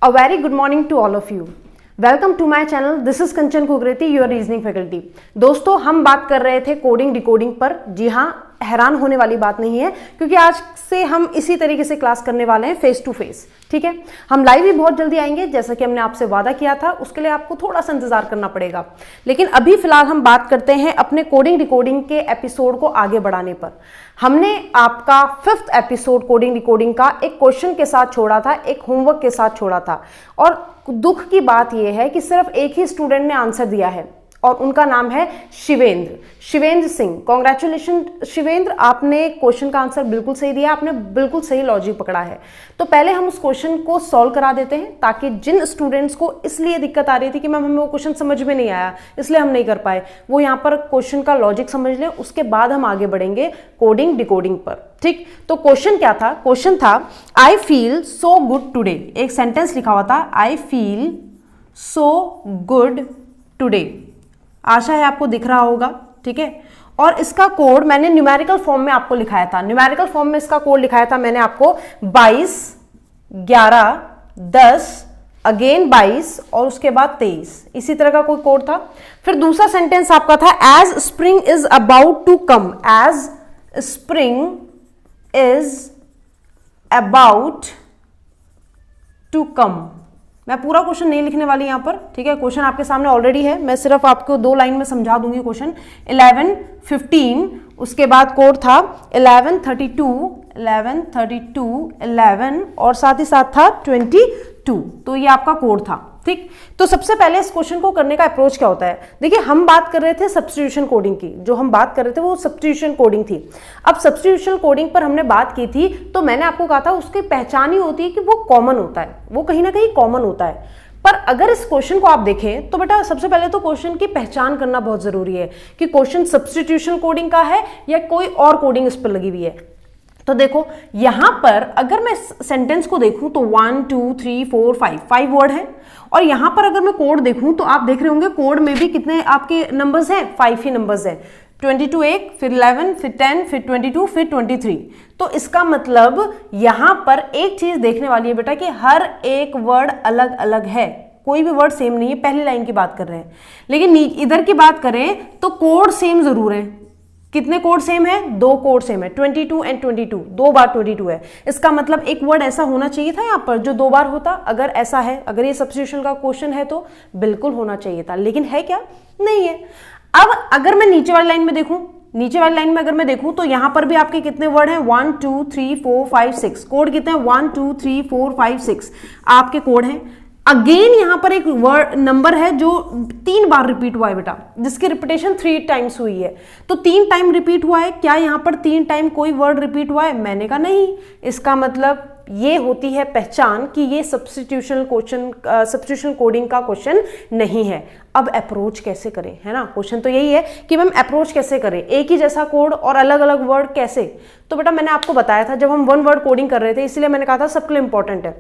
A very good morning to all of you. Welcome to my channel. This is Kanchan Kukreti, your reasoning faculty. दोस्तों, हम बात कर रहे थे कोडिंग डिकोडिंग पर. जी हाँ, हैरान होने वाली बात नहीं है क्योंकि आज से हम इसी तरीके से क्लास करने वाले हैं फेस टू फेस. ठीक है, हम लाइव भी बहुत जल्दी आएंगे जैसा कि हमने आपसे वादा किया था. उसके लिए आपको थोड़ा सा इंतजार करना पड़ेगा. लेकिन अभी फिलहाल हम बात करते हैं अपने कोडिंग डिकोडिंग के एपिसोड को आगे बढ़ाने पर. हमने आपका 5th एपिसोड कोडिंग डिकोडिंग का एक क्वेश्चन के साथ छोड़ा था, एक होमवर्क के साथ छोड़ा था. और दुख की बात यह है कि सिर्फ एक ही स्टूडेंट ने आंसर दिया है और उनका नाम है शिवेंद्र सिंह. कॉन्ग्रेचुलेशन शिवेंद्र, आपने क्वेश्चन का आंसर बिल्कुल सही दिया. आपने बिल्कुल सही लॉजिक पकड़ा है. तो पहले हम उस क्वेश्चन को सॉल्व करा देते हैं ताकि जिन स्टूडेंट्स को इसलिए दिक्कत आ रही थी कि मैम हमें वो क्वेश्चन समझ में नहीं आया इसलिए हम नहीं कर पाए, वो यहाँ पर क्वेश्चन का लॉजिक समझ लें. उसके बाद हम आगे बढ़ेंगे कोडिंग डिकोडिंग पर. ठीक, तो क्वेश्चन क्या था? क्वेश्चन था I feel so good today. एक सेंटेंस लिखा हुआ था I feel so good today. आशा है आपको दिख रहा होगा. ठीक है, और इसका कोड मैंने न्यूमेरिकल फॉर्म में आपको लिखाया था. न्यूमेरिकल फॉर्म में इसका कोड लिखाया था मैंने आपको 22, 11, 10, अगेन 22 और उसके बाद 23. इसी तरह का कोई कोड था. फिर दूसरा सेंटेंस आपका था as spring is about to come. As spring is about to come. मैं पूरा क्वेश्चन नहीं लिखने वाली यहां पर. ठीक है, क्वेश्चन आपके सामने ऑलरेडी है, मैं सिर्फ आपको 2 लाइन में समझा दूंगी क्वेश्चन. 11, 15, उसके बाद कोड था 11, 32, 11 और साथ ही साथ था 22. तो ये आपका कोड था. ठीक, तो सबसे पहले इस क्वेश्चन को करने का अप्रोच क्या होता है? देखिए, हम बात कर रहे थे सब्स्टिट्यूशन कोडिंग की. जो हम बात कर रहे थे वो सब्स्टिट्यूशन कोडिंग थी. अब सब्स्टिट्यूशन कोडिंग पर हमने बात की थी तो मैंने आपको कहा था उसकी पहचान ही होती है कि वो कॉमन होता है, वो कहीं ना कहीं कॉमन होता है. पर अगर इस क्वेश्चन को आप देखें तो बेटा सबसे पहले तो क्वेश्चन की पहचान करना बहुत जरूरी है कि क्वेश्चन सब्स्टिट्यूशन कोडिंग का है या कोई और कोडिंग इस पर लगी हुई है. तो देखो यहां पर अगर मैं सेंटेंस को देखूं तो 1, 2, 3, 4, 5 वर्ड है. और यहां पर अगर मैं कोड देखूं तो आप देख रहे होंगे कोड में भी कितने आपके नंबर्स हैं, 5 ही नंबर्स हैं. 22 एक, फिर 11, फिर 10, फिर 22, फिर 23. तो इसका मतलब यहां पर एक चीज देखने वाली है बेटा कि हर एक वर्ड अलग अलग है, कोई भी वर्ड सेम नहीं है. पहली लाइन की बात कर रहे हैं. लेकिन इधर की बात करें तो कोड सेम जरूर है. कितने कोड सेम है? 2 कोड सेम है. 22 एंड 22, 2 बार 22 है. इसका मतलब एक वर्ड ऐसा होना चाहिए था यहाँ पर जो 2 बार होता. अगर ऐसा है, अगर ये सब्स्टिट्यूशन का क्वेश्चन है तो बिल्कुल होना चाहिए था. लेकिन है क्या? नहीं है. अब अगर मैं नीचे वाली लाइन में देखूं, नीचे वाली लाइन में अगर मैं देखूं तो यहां पर भी आपके कितने वर्ड हैं? 1, 2, 3, 4, 5, 6. कोड कितने हैं? 1, 2, 3, 4, 5, 6 आपके कोड हैं. अगेन यहां पर एक वर्ड नंबर है जो 3 बार रिपीट हुआ है बेटा, जिसकी रिपीटेशन 3 टाइम्स हुई है. तो 3 टाइम रिपीट हुआ है. क्या यहां पर 3 टाइम कोई वर्ड रिपीट हुआ है? मैंने कहा नहीं. इसका मतलब ये होती है पहचान कि ये सब्स्टिट्यूशन कोडिंग का क्वेश्चन नहीं है. अब अप्रोच कैसे करें, है ना? क्वेश्चन तो यही है कि मैम अप्रोच कैसे करें, एक ही जैसा कोड और अलग अलग वर्ड कैसे. तो बेटा मैंने आपको बताया था जब हम 1 वर्ड कोडिंग कर रहे थे, इसलिए मैंने कहा था सबके लिए इंपॉर्टेंट है.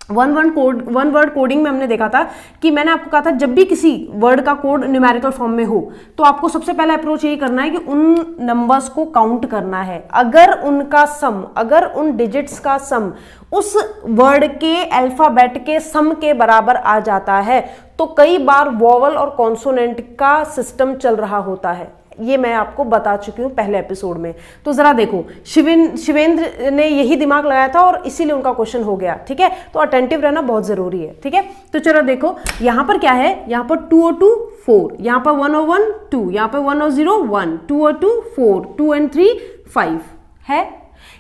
1 वर्ड कोडिंग में हमने देखा था कि मैंने आपको कहा था जब भी किसी वर्ड का कोड न्यूमेरिकल फॉर्म में हो तो आपको सबसे पहला अप्रोच यही करना है कि उन नंबर्स को काउंट करना है. अगर उनका सम, अगर उन डिजिट्स का सम उस वर्ड के अल्फाबेट के सम के बराबर आ जाता है तो कई बार वोवल और कॉन्सोनेंट का सिस्टम चल रहा होता है. ये मैं आपको बता चुकी हूँ पहले एपिसोड में. तो जरा देखो, शिवेंद्र ने यही दिमाग लगाया था और इसीलिए उनका क्वेश्चन हो गया. ठीक है, तो अटेंटिव रहना बहुत जरूरी है. ठीक है, तो चलो देखो यहां पर क्या है. यहां पर 202, 4, यहां पर 101, 2, यहां पर 100, 1, 202, 4, 2 and 3, 5 है.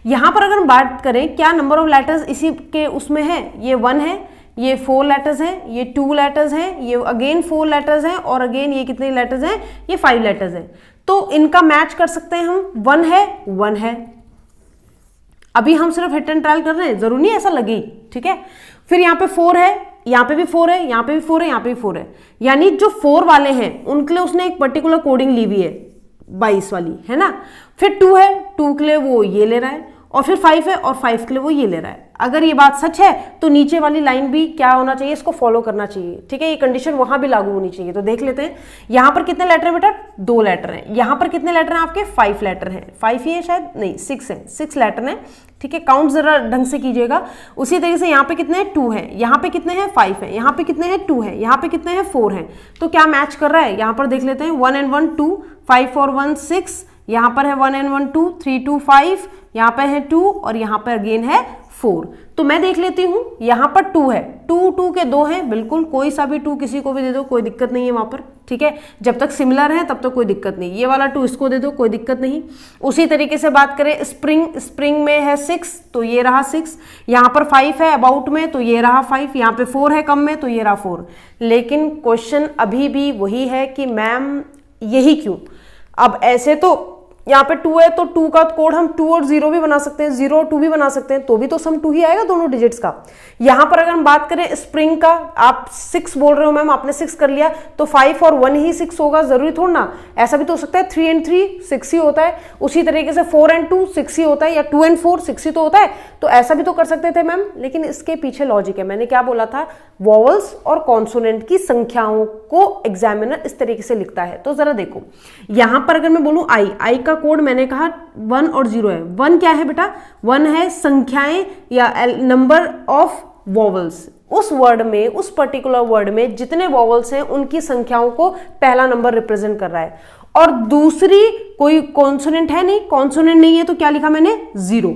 यहां पर अगर हम बात करें क्या नंबर ऑफ लेटर्स इसी के उसमें है, ये 1 है, ये 4 लेटर्स हैं, ये 2 लेटर्स हैं, ये अगेन 4 लेटर्स हैं और अगेन ये कितने लेटर्स हैं? ये 5 लेटर्स हैं. तो इनका मैच कर सकते हैं हम. 1 है, 1 है. अभी हम सिर्फ हिट एंड ट्रायल कर रहे हैं, जरूर नहीं ऐसा लगे. ठीक है, फिर यहाँ पे 4 है, यहाँ पे भी 4 है, यहाँ पे भी 4 है, यहाँ पे भी 4 है. यानी जो 4 वाले हैं उनके लिए उसने एक पर्टिकुलर कोडिंग ली हुई है, 22 वाली, है ना. फिर 2 है, 2 के लिए वो ये ले रहा है और फिर 5 है और 5 के लिए वो ये ले रहा है। अगर ये बात सच है तो नीचे वाली लाइन भी क्या होना चाहिए, इसको फॉलो करना चाहिए, ठीक है। ये कंडीशन वहां भी लागू होनी चाहिए। तो देख लेते हैं यहां पर कितने लेटर है बेटा, 2 लेटर हैं। यहां पर कितने लेटर हैं आपके, 5 लेटर हैं। 5 ही है शायद, नहीं 6 है, 6 लेटर हैं, ठीक है। काउंट जरा ढंग से कीजिएगा। उसी तरीके से यहाँ पे कितने हैं, 2 है, यहाँ पे कितने हैं, 5 है, यहाँ पे कितने हैं, 2 है, यहाँ पे कितने हैं, 4 हैं। तो क्या मैच कर रहा है, यहाँ पर देख लेते हैं 1 and 1 2, 5 और 1 6, यहाँ पर है 1 and 1 2, 3 2 5, यहाँ पे है 2 और यहाँ पर अगेन है 4। तो मैं देख लेती हूँ यहाँ पर 2 है, 2 के 2 हैं, बिल्कुल कोई सा भी 2 किसी को भी दे दो, कोई दिक्कत नहीं है वहां पर, ठीक है। जब तक सिमिलर है तब तक कोई दिक्कत नहीं। ये वाला 2 इसको दे दो, कोई दिक्कत नहीं। उसी तरीके से बात करें स्प्रिंग में है 6, तो ये रहा 6, यहाँ पर 5 है अबाउट में, तो ये रहा 5, यहाँ पे 4 है कम में, तो ये रहा 4। लेकिन क्वेश्चन अभी भी वही है कि मैम यही क्यों। अब ऐसे तो यहाँ पे 2 है तो 2 का कोड हम 2 और 0 भी बना सकते हैं, 0 और 2 भी बना सकते हैं, तो भी तो सम 2 ही आएगा दोनों डिजिट्स का। यहाँ पर अगर हम बात करें स्प्रिंग का, आप 6 बोल रहे हो मैम, आपने 6 कर लिया तो 5 और 1 ही 6 होगा, जरूरी थोड़ा ना। ऐसा भी तो हो सकता है 3 and 3 6 ही होता है, उसी तरीके से 4 and 2 6 ही होता है, या 2 and 4 6 ही तो होता है। तो ऐसा भी तो कर सकते थे मैम, लेकिन इसके पीछे लॉजिक है। मैंने क्या बोला था, वॉवल्स और कॉन्सोनेंट की संख्याओं को एग्जामिनर इस तरीके से लिखता है। तो जरा देखो यहां पर अगर मैं बोलूं आई का कोड मैंने कहा 1 और 0 है। 1 क्या है बेटा, 1 है संख्याएं या नंबर ऑफ वॉवल्स। उस वर्ड में, उस पर्टिकुलर वर्ड में जितने वॉवल्स हैं उनकी संख्याओं को पहला नंबर रिप्रेजेंट कर रहा है। और दूसरी कोई कॉन्सोनेंट है नहीं, कॉन्सोनेंट नहीं है तो क्या लिखा मैंने, 0।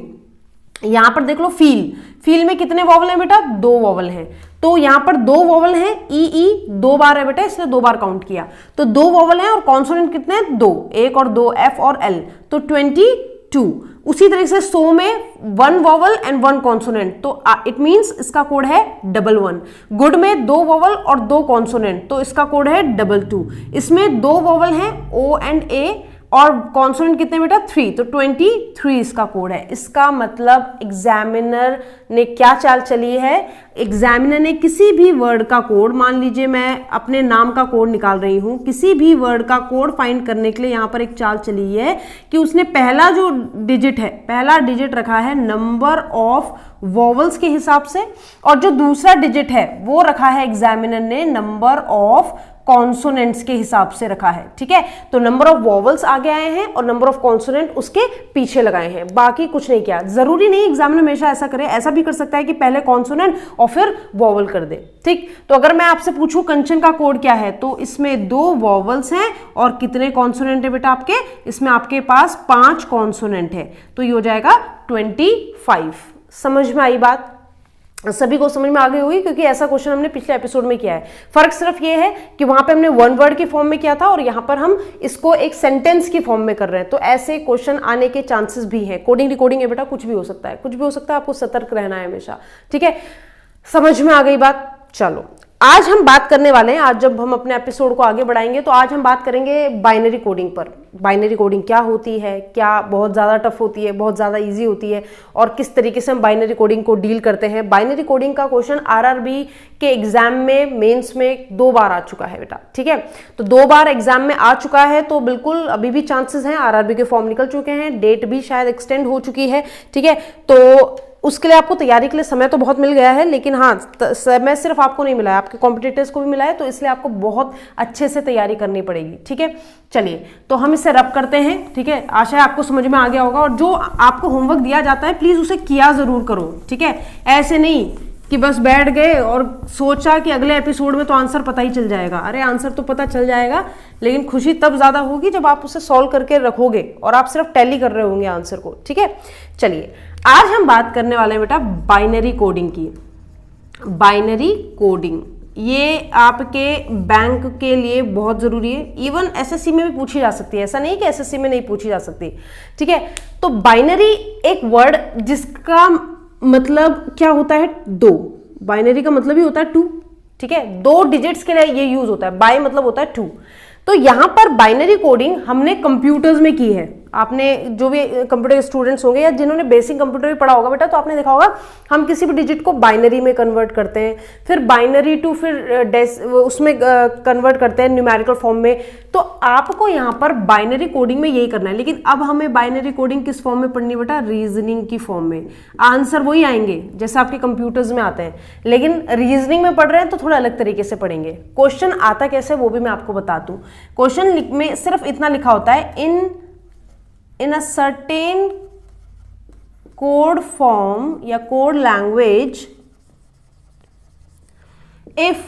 यहां पर देख लो फील में कितने वॉवल हैं बेटा, 2 वॉवल हैं। तो यहां पर 2 वॉवल हैं, ई 2 बार है बेटा, इसलिए 2 बार काउंट किया। तो 2 वॉवल हैं और कॉन्सोनेंट कितने हैं, 2, 1 और 2, एफ और एल, तो 22। उसी तरीके से 100 में 1 वॉवल एंड 1 कॉन्सोनेंट, तो इट मींस इसका कोड है 11। गुड में 2 वॉवल और 2 कॉन्सोनेंट, तो इसका कोड है 22। इसमें 2 वॉवल हैं, ओ एंड ए, और कॉन्सोनेंट कितने बेटा, 3, तो 23 इसका कोड है। इसका मतलब एग्जामिनर ने क्या चाल चली है, एग्जामिनर ने किसी भी वर्ड का कोड, मान लीजिए मैं अपने नाम का कोड निकाल रही हूं, किसी भी वर्ड का कोड फाइंड करने के लिए यहां पर एक चाल चली है कि उसने पहला जो डिजिट है, पहला डिजिट रखा है नंबर ऑफ वॉवल्स के हिसाब से, और जो दूसरा डिजिट है वो रखा है एग्जामिनर ने नंबर ऑफ कॉन्सोनेंट्स के हिसाब से रखा है, ठीक है। तो नंबर ऑफ वॉवल्स आगे आए हैं और नंबर ऑफ कॉन्सोनेंट उसके पीछे लगाए हैं, बाकी कुछ नहीं किया। जरूरी नहीं एग्जामिनर हमेशा ऐसा करे, ऐसा भी कर सकता है कि पहले कॉन्सोनेंट और फिर वॉवल कर दे, ठीक। तो अगर मैं आपसे पूछूं कंचन का कोड क्या है, तो इसमें 2 वॉवल्स हैं और कितने कॉन्सोनेंट है बेटा आपके, इसमें आपके पास 5 कॉन्सोनेंट है, तो ये हो जाएगा 25। समझ में आई बात, सभी को समझ में आ गई होगी, क्योंकि ऐसा क्वेश्चन हमने पिछले एपिसोड में किया है। फर्क सिर्फ ये है कि वहां पे हमने 1 वर्ड के फॉर्म में किया था और यहाँ पर हम इसको एक सेंटेंस की फॉर्म में कर रहे हैं। तो ऐसे क्वेश्चन आने के चांसेस भी हैं। कोडिंग रिकॉर्डिंग है बेटा, कुछ भी हो सकता है, कुछ भी हो सकता है, आपको सतर्क रहना है हमेशा, ठीक है। समझ में आ गई बात। चलो आज हम बात करने वाले हैं, आज जब हम अपने एपिसोड को आगे बढ़ाएंगे तो आज हम बात करेंगे बाइनरी कोडिंग पर। बाइनरी कोडिंग क्या होती है, क्या बहुत ज़्यादा टफ होती है, बहुत ज़्यादा इजी होती है, और किस तरीके से हम बाइनरी कोडिंग को डील करते हैं। बाइनरी कोडिंग का क्वेश्चन आरआरबी के एग्जाम में, मेंस में 2 बार आ चुका है बेटा, ठीक है। तो 2 बार एग्जाम में आ चुका है, तो बिल्कुल अभी भी चांसेस हैं, आरआरबी के फॉर्म निकल चुके हैं, डेट भी शायद एक्सटेंड हो चुकी है, ठीक है। तो उसके लिए आपको तैयारी के लिए समय तो बहुत मिल गया है, लेकिन हाँ समय सिर्फ आपको नहीं मिला है, आपके कॉम्पिटिटर्स को भी मिला है, तो इसलिए आपको बहुत अच्छे से तैयारी करनी पड़ेगी, ठीक है। चलिए तो हम इसे रब करते हैं, ठीक है। आशा है आपको समझ में आ गया होगा, और जो आपको होमवर्क दिया जाता है प्लीज उसे किया जरूर करो, ठीक है। ऐसे नहीं कि बस बैठ गए और सोचा कि अगले एपिसोड में तो आंसर पता ही चल जाएगा। अरे आंसर तो पता चल जाएगा, लेकिन खुशी तब ज्यादा होगी जब आप उसे सॉल्व करके रखोगे और आप सिर्फ टैली कर रहे होंगे आंसर को, ठीक है। चलिए आज हम बात करने वाले हैं बेटा बाइनरी कोडिंग की। बाइनरी कोडिंग ये आपके बैंक के लिए बहुत जरूरी है, इवन एसएससी में भी पूछी जा सकती है, ऐसा नहीं कि एसएससी में नहीं पूछी जा सकती, ठीक है। तो बाइनरी एक वर्ड जिसका मतलब क्या होता है, 2। बाइनरी का मतलब ही होता है 2, ठीक है। 2 डिजिट्स के लिए ये यूज होता है, बाय मतलब होता है 2। तो यहां पर बाइनरी कोडिंग हमने कंप्यूटर्स में की है, आपने जो भी कंप्यूटर के स्टूडेंट्स होंगे या जिन्होंने बेसिक कंप्यूटर भी पढ़ा होगा बेटा, तो आपने देखा होगा हम किसी भी डिजिट को बाइनरी में कन्वर्ट करते हैं, फिर बाइनरी टू फिर उसमें कन्वर्ट करते हैं न्यूमेरिकल फॉर्म में। तो आपको यहाँ पर बाइनरी कोडिंग में यही करना है, लेकिन अब हमें बाइनरी कोडिंग किस फॉर्म में पढ़नी बेटा? रीजनिंग की फॉर्म में। आंसर वही आएंगे जैसे आपके कंप्यूटर्स में आते हैं, लेकिन रीजनिंग में पढ़ रहे हैं तो थोड़ा अलग तरीके से पढ़ेंगे। क्वेश्चन आता कैसे वो भी मैं आपको बता दूं। क्वेश्चन में सिर्फ इतना लिखा होता है, in a certain code form या code language, if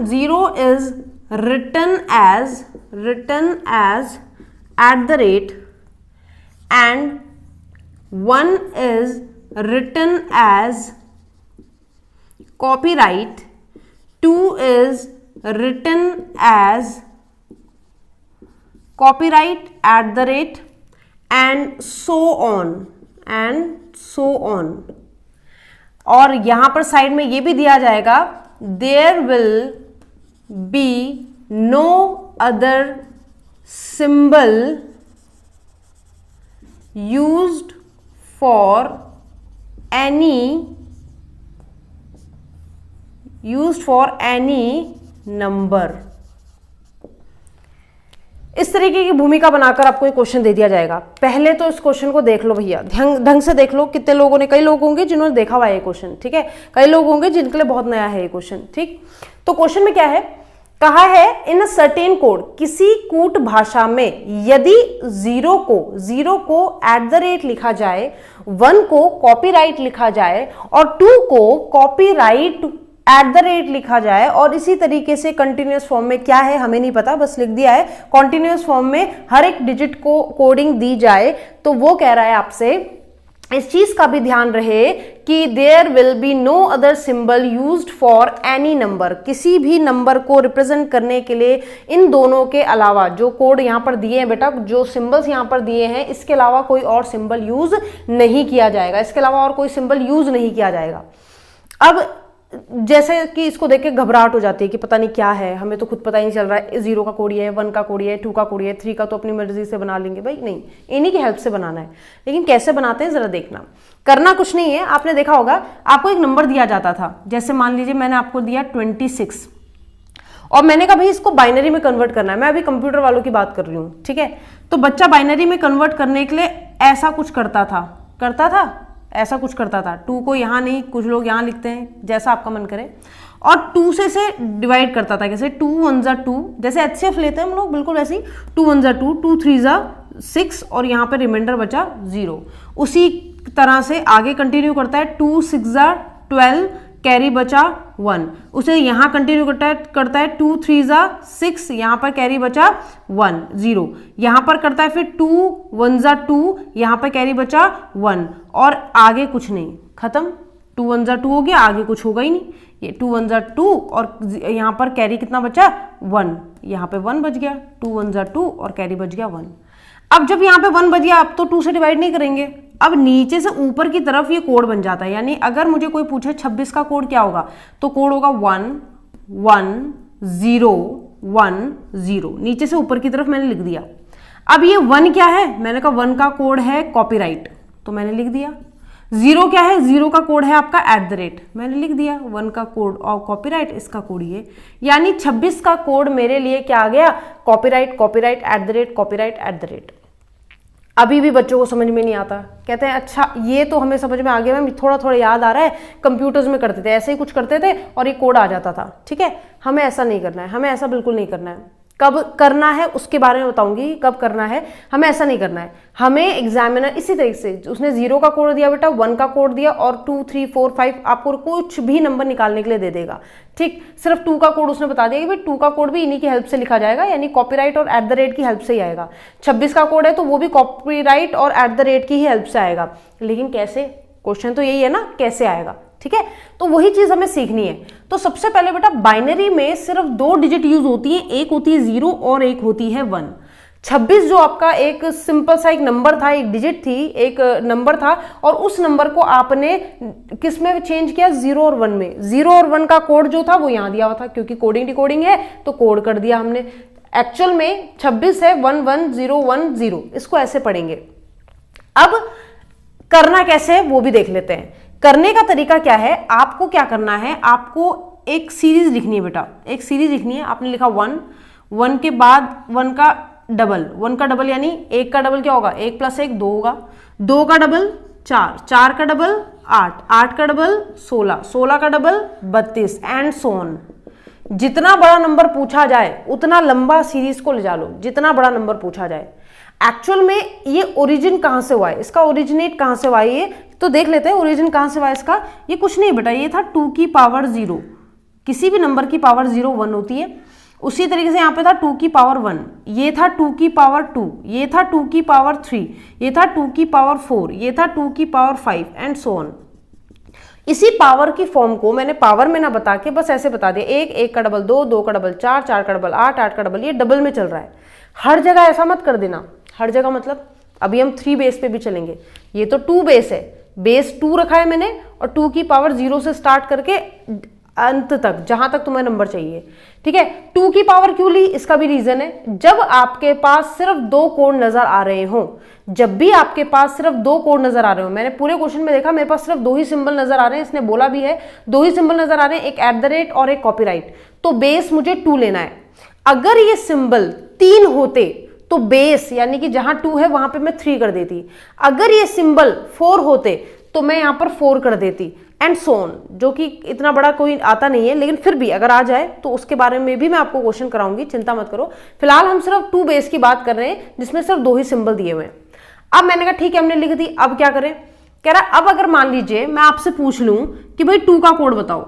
0 is written as @ and 1 is written as copyright, 2 is written as copyright @ and so on और यहां पर साइड में ये भी दिया जाएगा, there will be no other symbol used for any number। इस तरीके की भूमिका बनाकर आपको एक क्वेश्चन दे दिया जाएगा। पहले तो इस क्वेश्चन को देख लो भैया, ढंग से देख लो। कितने लोगों ने, कई लोग होंगे जिन्होंने देखा हुआ है ये क्वेश्चन, ठीक है, कई लोग होंगे जिनके लिए बहुत नया है ये क्वेश्चन, ठीक। तो क्वेश्चन में क्या है, कहा है इन अ सर्टेन कोड, किसी कूट भाषा में यदि 0 को @ लिखा जाए, 1 को कॉपीराइट लिखा जाए और 2 को कॉपीराइट @ लिखा जाए, और इसी तरीके से कंटिन्यूअस फॉर्म में क्या है हमें नहीं पता, बस लिख दिया है, कंटिन्यूअस फॉर्म में हर एक डिजिट को कोडिंग दी जाए, तो वो कह रहा है आपसे इस चीज का भी ध्यान रहे कि there will be no other symbol used for any number, किसी भी नंबर को रिप्रेजेंट करने के लिए इन दोनों के अलावा, जो कोड यहां पर दिए हैं बेटा, जो सिंबल्स यहां पर दिए हैं, इसके अलावा कोई और सिंबल यूज नहीं किया जाएगा, इसके अलावा और कोई सिंबल यूज नहीं किया जाएगा। अब जैसे कि इसको देख के घबराहट हो जाती है कि पता नहीं क्या है, हमें तो खुद पता ही नहीं चल रहा है, 0 का कोड है, 1 का कोड है, 2 का कोड है, 3 का तो अपनी मर्जी से बना लेंगे। भाई नहीं, इन्हीं की हेल्प से बनाना है, लेकिन कैसे बनाते हैं जरा देखना। करना कुछ नहीं है, आपने देखा होगा आपको एक नंबर दिया जाता था, जैसे मान लीजिए मैंने आपको दिया 26 और मैंने कहा भाई इसको बाइनरी में कन्वर्ट करना है, मैं अभी कंप्यूटर वालों की बात कर रही हूँ, ठीक है। तो बच्चा बाइनरी में कन्वर्ट करने के लिए ऐसा कुछ करता था, ऐसा कुछ करता था, 2 को यहाँ नहीं, कुछ लोग यहाँ लिखते हैं, जैसा आपका मन करे, और 2 से डिवाइड करता था, कैसे 2 1 जा 2, जैसे HCF लेते हैं हम लोग, बिल्कुल वैसे ही 2 1 जा 2, 2 3 जा 6 और यहाँ पे रिमाइंडर बचा 0। उसी तरह से आगे कंटिन्यू करता है, 2 6 जा 12, कैरी बचा 1, उसे यहाँ कंटिन्यू करता है 2 3 जा 6, यहाँ पर कैरी बचा 1 0, यहाँ पर करता है फिर 2 1 जा 2, यहाँ पर कैरी बचा 1 और आगे कुछ नहीं, खत्म। 2 1 जा 2 हो गया, आगे कुछ होगा ही नहीं, ये 2 1 जा 2 और यहाँ पर कैरी कितना बचा 1, यहाँ पे 1 बच गया, 2 1 जा 2 और कैरी बच गया 1। अब जब यहाँ पे 1 बच गया, अब तो 2 से डिवाइड नहीं करेंगे, अब नीचे से ऊपर की तरफ ये कोड बन जाता है। यानी अगर मुझे कोई पूछे 26 का कोड क्या होगा, तो कोड होगा 1 1 0 1 0, नीचे से ऊपर की तरफ मैंने लिख दिया। अब ये 1 क्या है, मैंने कहा 1 का कोड है कॉपीराइट, तो मैंने लिख दिया। 0 क्या है, 0 का कोड है आपका @ मैंने लिख दिया। 1 का कोड और कॉपीराइट, इसका कोड ये, यानी 26 का कोड मेरे लिए क्या आ गया, कॉपीराइट कॉपीराइट @ कॉपीराइट @ अभी भी बच्चों को समझ में नहीं आता, कहते हैं अच्छा ये तो हमें समझ में आ गया मैम, थोड़ा थोड़ा याद आ रहा है, कंप्यूटर्स में करते थे ऐसे ही कुछ करते थे और ये कोड आ जाता था, ठीक है। हमें ऐसा नहीं करना है, हमें ऐसा बिल्कुल नहीं करना है। कब करना है उसके बारे में बताऊंगी, कब करना है, हमें ऐसा नहीं करना है। हमें एग्जामिनर इसी तरीके से, उसने 0 का कोड दिया बेटा, 1 का कोड दिया और 2 3 4 5 आपको कुछ भी नंबर निकालने के लिए दे देगा, ठीक। सिर्फ 2 का कोड उसने बता दिया कि भाई 2 का कोड भी इन्हीं की हेल्प से लिखा जाएगा, यानी कॉपीराइट और @ की हेल्प से ही आएगा। 26 का कोड है तो वो भी कॉपीराइट और @ की ही हेल्प से आएगा, लेकिन कैसे, क्वेश्चन तो यही है ना, कैसे आएगा, ठीक है। तो वही चीज हमें सीखनी है। तो सबसे पहले बेटा बाइनरी में सिर्फ 2 डिजिट यूज होती है, एक होती है 0 और एक होती है 1। 26 जो आपका एक सिंपल सा एक नंबर था, एक डिजिट थी, एक नंबर था, और उस नंबर को आपने किस में चेंज किया, 0 और 1 में। 0 और 1 का कोड जो था वो यहां दिया हुआ था, क्योंकि कोडिंग डिकोडिंग है तो कोड कर दिया हमने। एक्चुअल में 26 है 11010, इसको ऐसे पढ़ेंगे। अब करना कैसे है वो भी देख लेते हैं। करने का तरीका क्या है, आपको क्या करना है, आपको एक सीरीज लिखनी है बेटा, एक सीरीज लिखनी है। आपने लिखा 1 के बाद 1 का डबल यानी 1 का डबल क्या होगा, 1 + 1 2 होगा, 2 का डबल 4 का डबल 8 का डबल 16 का डबल 32 एंड सो ऑन। जितना बड़ा नंबर पूछा जाए उतना लंबा सीरीज को ले जा लो, जितना बड़ा नंबर पूछा जाए। एक्चुअल में ये ओरिजिन कहां से हुआ है, इसका ओरिजिनेट कहां से हुआ है, ये तो देख लेते हैं ओरिजिन कहां से हुआ है इसका। ये कुछ नहीं बेटा, ये था 2 की पावर 0, किसी भी नंबर की पावर 0 1 होती है। उसी तरीके से यहाँ पे था 2 की पावर 1, ये था 2 की पावर 2, ये था 2 की पावर 3, ये था 2 की पावर 4, ये था 2 की पावर 5 एंड सो ऑन। इसी पावर की फॉर्म को मैंने पावर में ना बता के बस ऐसे बता दिया, 1 का डबल 2 का डबल 4 का डबल 8 का डबल, ये डबल में चल रहा है। हर जगह ऐसा मत कर देना, हर जगह मतलब अभी हम 3 बेस पे भी चलेंगे। ये तो 2 बेस है, बेस 2 रखा है मैंने और 2 की पावर 0 से स्टार्ट करके अंत तक जहां तक तुम्हें नंबर चाहिए, ठीक है। 2 की पावर क्यों ली, इसका भी रीजन है। जब आपके पास सिर्फ 2 कोड नजर आ रहे हो, जब भी आपके पास सिर्फ 2 कोड नजर आ रहे हो, मैंने पूरे क्वेश्चन में देखा मेरे पास सिर्फ 2 ही सिंबल नजर आ रहे हैं, इसने बोला भी है 2 ही सिंबल नजर आ रहे हैं, एक @ और एक कॉपीराइट, तो बेस मुझे 2 लेना है। अगर ये सिंबल 3 होते तो बेस यानी कि जहां 2 है वहां पे मैं 3 कर देती। अगर ये सिंबल 4 होते तो मैं यहां पर 4 कर देती एंड सो ऑन, जो कि इतना बड़ा कोई आता नहीं है, लेकिन फिर भी अगर आ जाए तो उसके बारे में भी मैं आपको क्वेश्चन कराऊंगी, चिंता मत करो। फिलहाल हम सिर्फ 2 बेस की बात कर रहे हैं जिसमें सिर्फ 2 ही सिंबल दिए हुए हैं। अब मैंने कहा ठीक है हमने लिख दी, अब क्या करें। कह रहा अब अगर मान लीजिए मैं आपसे पूछ लूं कि भाई 2 का कोड बताओ,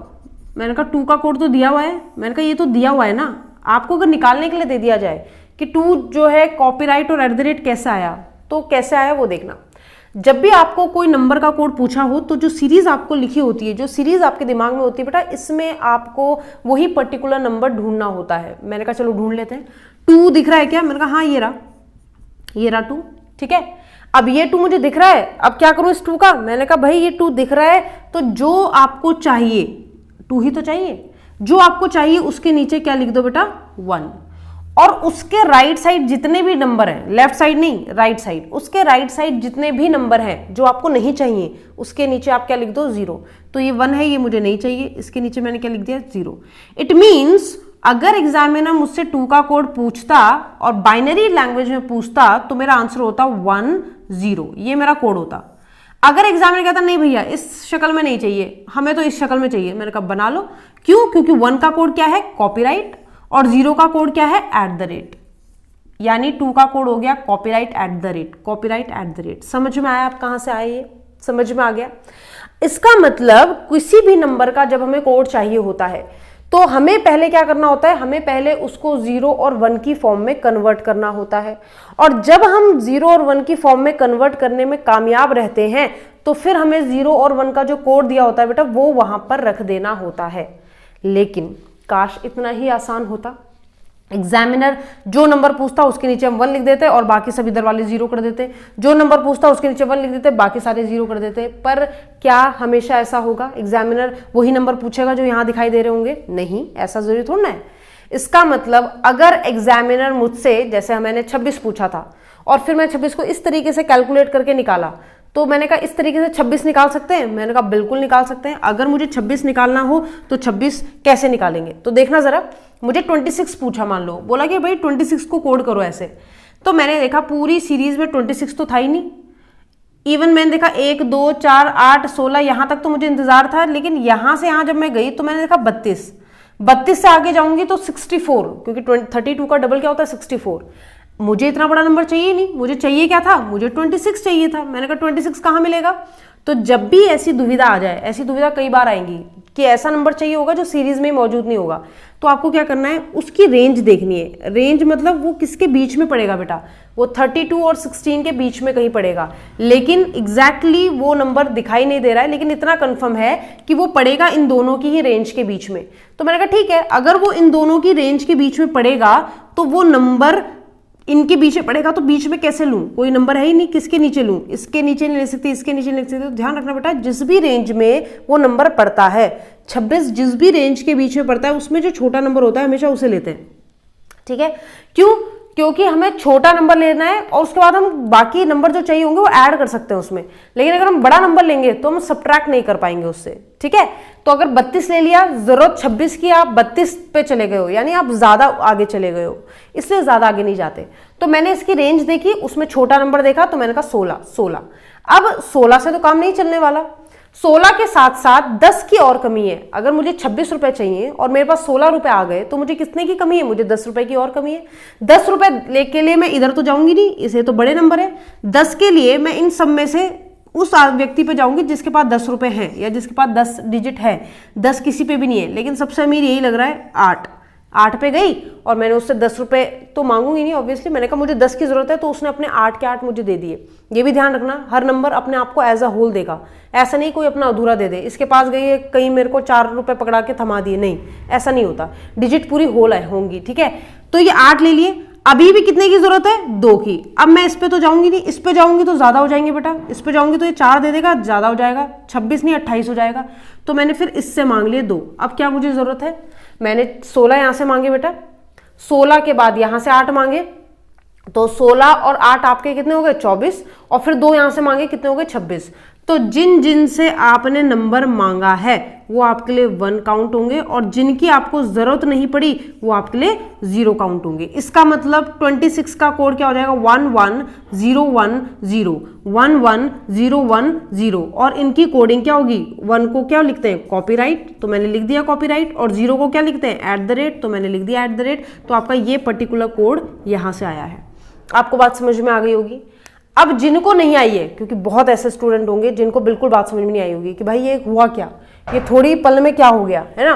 मैंने कहा 2 का कोड तो दिया हुआ है, मैंने कहा ये तो दिया हुआ है ना, आपको अगर निकालने के लिए दे दिया जाए कि 2 जो है कॉपीराइट और @ कैसे आया, तो कैसे आया वो देखना। जब भी आपको कोई नंबर का कोड पूछा हो तो जो सीरीज आपको लिखी होती है, जो सीरीज आपके दिमाग में होती है बेटा, इसमें आपको वही पर्टिकुलर नंबर ढूंढना होता है। मैंने कहा चलो ढूंढ लेते हैं। 2 दिख रहा है क्या, मैंने कहा हाँ ये रहा 2, ठीक है। अब ये 2 मुझे दिख रहा है, अब क्या करूं इस 2 का, मैंने कहा भाई ये 2 दिख रहा है तो जो आपको चाहिए 2 ही तो चाहिए, जो आपको चाहिए उसके नीचे क्या लिख दो बेटा 1, और उसके राइट साइड जितने भी नंबर हैं, लेफ्ट साइड नहीं राइट साइड, उसके राइट साइड जितने भी नंबर हैं जो आपको नहीं चाहिए उसके नीचे आप क्या लिख दो 0। तो ये 1 है, ये मुझे नहीं चाहिए, इसके नीचे मैंने क्या लिख दिया 0। इट मीन्स अगर एग्जामिनर मुझसे 2 का कोड पूछता और बाइनरी लैंग्वेज में पूछता तो मेरा आंसर होता 1 0, ये मेरा कोड होता। अगर एग्जामिनर कहता नहीं भैया इस शक्ल में नहीं चाहिए, हमें तो इस शक्ल में चाहिए, मैंने कहा बना लो। क्यों, क्योंकि 1 का कोड क्या है कॉपीराइट और 0 का कोड क्या है @ यानी 2 का कोड हो गया कॉपीराइट @ समझ में आया आप कहां से आए, ये समझ में आ गया। इसका मतलब किसी भी नंबर का जब हमें कोड चाहिए होता है तो हमें पहले क्या करना होता है, हमें पहले उसको 0 और 1 की फॉर्म में कन्वर्ट करना होता है। और जब हम 0 और 1 की फॉर्म में कन्वर्ट करने में कामयाब रहते हैं तो फिर हमें 0 और 1 का जो कोड दिया होता है बेटा वो वहां पर रख देना होता है। लेकिन काश इतना ही आसान होता, एग्जामिनर जो नंबर पूछता उसके नीचे हम 1 लिख देते और बाकी सभी इधर वाले 0 कर देते, जो नंबर पूछता उसके नीचे 1 लिख देते बाकी सारे 0 कर देते। पर क्या हमेशा ऐसा होगा, एग्जामिनर वही नंबर पूछेगा जो यहां दिखाई दे रहे होंगे? नहीं, ऐसा जरूरी थोड़ा है। इसका मतलब अगर एग्जामिनर मुझसे, जैसे मैंने 26 पूछा था और फिर मैं 26 को इस तरीके से कैलकुलेट करके निकाला, तो मैंने कहा इस तरीके से 26 निकाल सकते हैं, मैंने कहा बिल्कुल निकाल सकते हैं। अगर मुझे 26 निकालना हो तो 26 कैसे निकालेंगे, तो देखना जरा। मुझे 26 पूछा, मान लो बोला कि भाई 26 को कोड करो ऐसे, तो मैंने देखा पूरी सीरीज में 26 तो था ही नहीं। इवन मैंने देखा 1 2 4 8 16 यहां तक तो मुझे इंतजार था, लेकिन यहां से यहां जब मैं गई तो मैंने देखा 32 से आगे जाऊंगी तो 64, क्योंकि 32 का डबल क्या होता है 64। मुझे इतना बड़ा नंबर चाहिए नहीं, मुझे चाहिए क्या था, मुझे 26 चाहिए था। मैंने कहा 26 कहाँ मिलेगा। तो जब भी ऐसी दुविधा आ जाए, ऐसी दुविधा कई बार आएंगी कि ऐसा नंबर चाहिए होगा जो सीरीज में मौजूद नहीं होगा, तो आपको क्या करना है, उसकी रेंज देखनी है। रेंज मतलब वो किसके बीच में पड़ेगा बेटा, वो 32 और 16 के बीच में कहीं पड़ेगा, लेकिन एग्जैक्टली वो नंबर दिखाई नहीं दे रहा है, लेकिन इतना कंफर्म है कि वो पड़ेगा इन दोनों की ही रेंज के बीच में। तो मैंने कहा ठीक है, अगर वो इन दोनों की रेंज के बीच में पड़ेगा तो वो नंबर इनके बीच में पड़ेगा, तो बीच में कैसे लूं, कोई नंबर है ही नहीं, किसके नीचे लूं, इसके नीचे नहीं ले सकती, इसके नीचे नहीं ले सकती। तो ध्यान रखना बेटा, जिस भी रेंज में वो नंबर पड़ता है, 26 जिस भी रेंज के बीच में पड़ता है उसमें जो छोटा नंबर होता है हमेशा उसे लेते हैं। ठीक है, क्यों? क्योंकि हमें छोटा नंबर लेना है और उसके बाद हम बाकी नंबर जो चाहिए होंगे वो ऐड कर सकते हैं उसमें, लेकिन अगर हम बड़ा नंबर लेंगे तो हम सब्ट्रैक्ट नहीं कर पाएंगे उससे। ठीक है, तो अगर 32 ले लिया, जरूरत 26 की, आप 32 पे चले गए हो, यानी आप ज्यादा आगे चले गए हो, इसलिए ज्यादा आगे नहीं जाते। तो मैंने इसकी रेंज देखी, उसमें छोटा नंबर देखा तो मैंने कहा 16। अब 16 से तो काम नहीं चलने वाला, 16 के साथ साथ 10 की और कमी है। अगर मुझे 26 रुपए चाहिए और मेरे पास 16 रुपए आ गए तो मुझे कितने की कमी है? मुझे 10 रुपए की और कमी है। 10 रुपए लेके लिए मैं इधर तो जाऊंगी नहीं, इसे तो बड़े नंबर है। 10 के लिए मैं इन सब में से उस व्यक्ति पे जाऊंगी जिसके पास 10 रुपए हैं या जिसके पास 10 डिजिट है। 10 किसी पे भी नहीं है, लेकिन सबसे अमीर यही लग रहा है 8 पे गई और मैंने उससे 10 रुपए तो मांगूंगी नहीं ऑब्वियसली, मैंने कहा मुझे 10 की जरूरत है, तो उसने अपने 8 के 8 मुझे दे दिए। ये भी ध्यान रखना, हर नंबर अपने आप को एज अ होल देगा, ऐसा नहीं कोई अपना अधूरा दे दे। इसके पास गई है, कहीं मेरे को 4 रुपए पकड़ा के थमा दिए, नहीं, ऐसा नहीं होता, डिजिट पूरी होल है होंगी। ठीक है, तो ये 8 ले लिए। अभी भी कितने की जरूरत है? 2 की। अब मैं इस पे तो जाऊंगी नहीं, इस पे जाऊंगी तो ज्यादा हो जाएंगे बेटा, इस पे जाऊंगी तो ये 4 दे देगा, ज्यादा हो जाएगा, 26 नहीं 28 हो जाएगा। तो मैंने फिर इससे मांग लिए 2। अब क्या मुझे जरूरत है? मैंने 16 यहां से मांगे बेटा, 16 के बाद यहां से 8 मांगे, तो 16 और 8 आपके कितने हो गए? 24, और फिर 2 यहां से मांगे, कितने हो गए? 26। तो जिन जिन से आपने नंबर मांगा है वो आपके लिए 1 काउंट होंगे और जिनकी आपको जरूरत नहीं पड़ी वो आपके लिए 0 काउंट होंगे। इसका मतलब 26 का कोड क्या हो जाएगा? 11010 11010 और इनकी कोडिंग क्या होगी? 1 को क्या लिखते हैं? कॉपीराइट, तो मैंने लिख दिया कॉपीराइट, और 0 को क्या लिखते हैं? @ तो मैंने लिख दिया @। तो आपका ये पर्टिकुलर कोड यहां से आया है। आपको बात समझ में आ गई होगी। अब जिनको नहीं आई है, क्योंकि बहुत ऐसे स्टूडेंट होंगे जिनको बिल्कुल बात समझ में नहीं आई होगी कि भाई ये हुआ क्या, ये थोड़ी पल में क्या हो गया, है ना,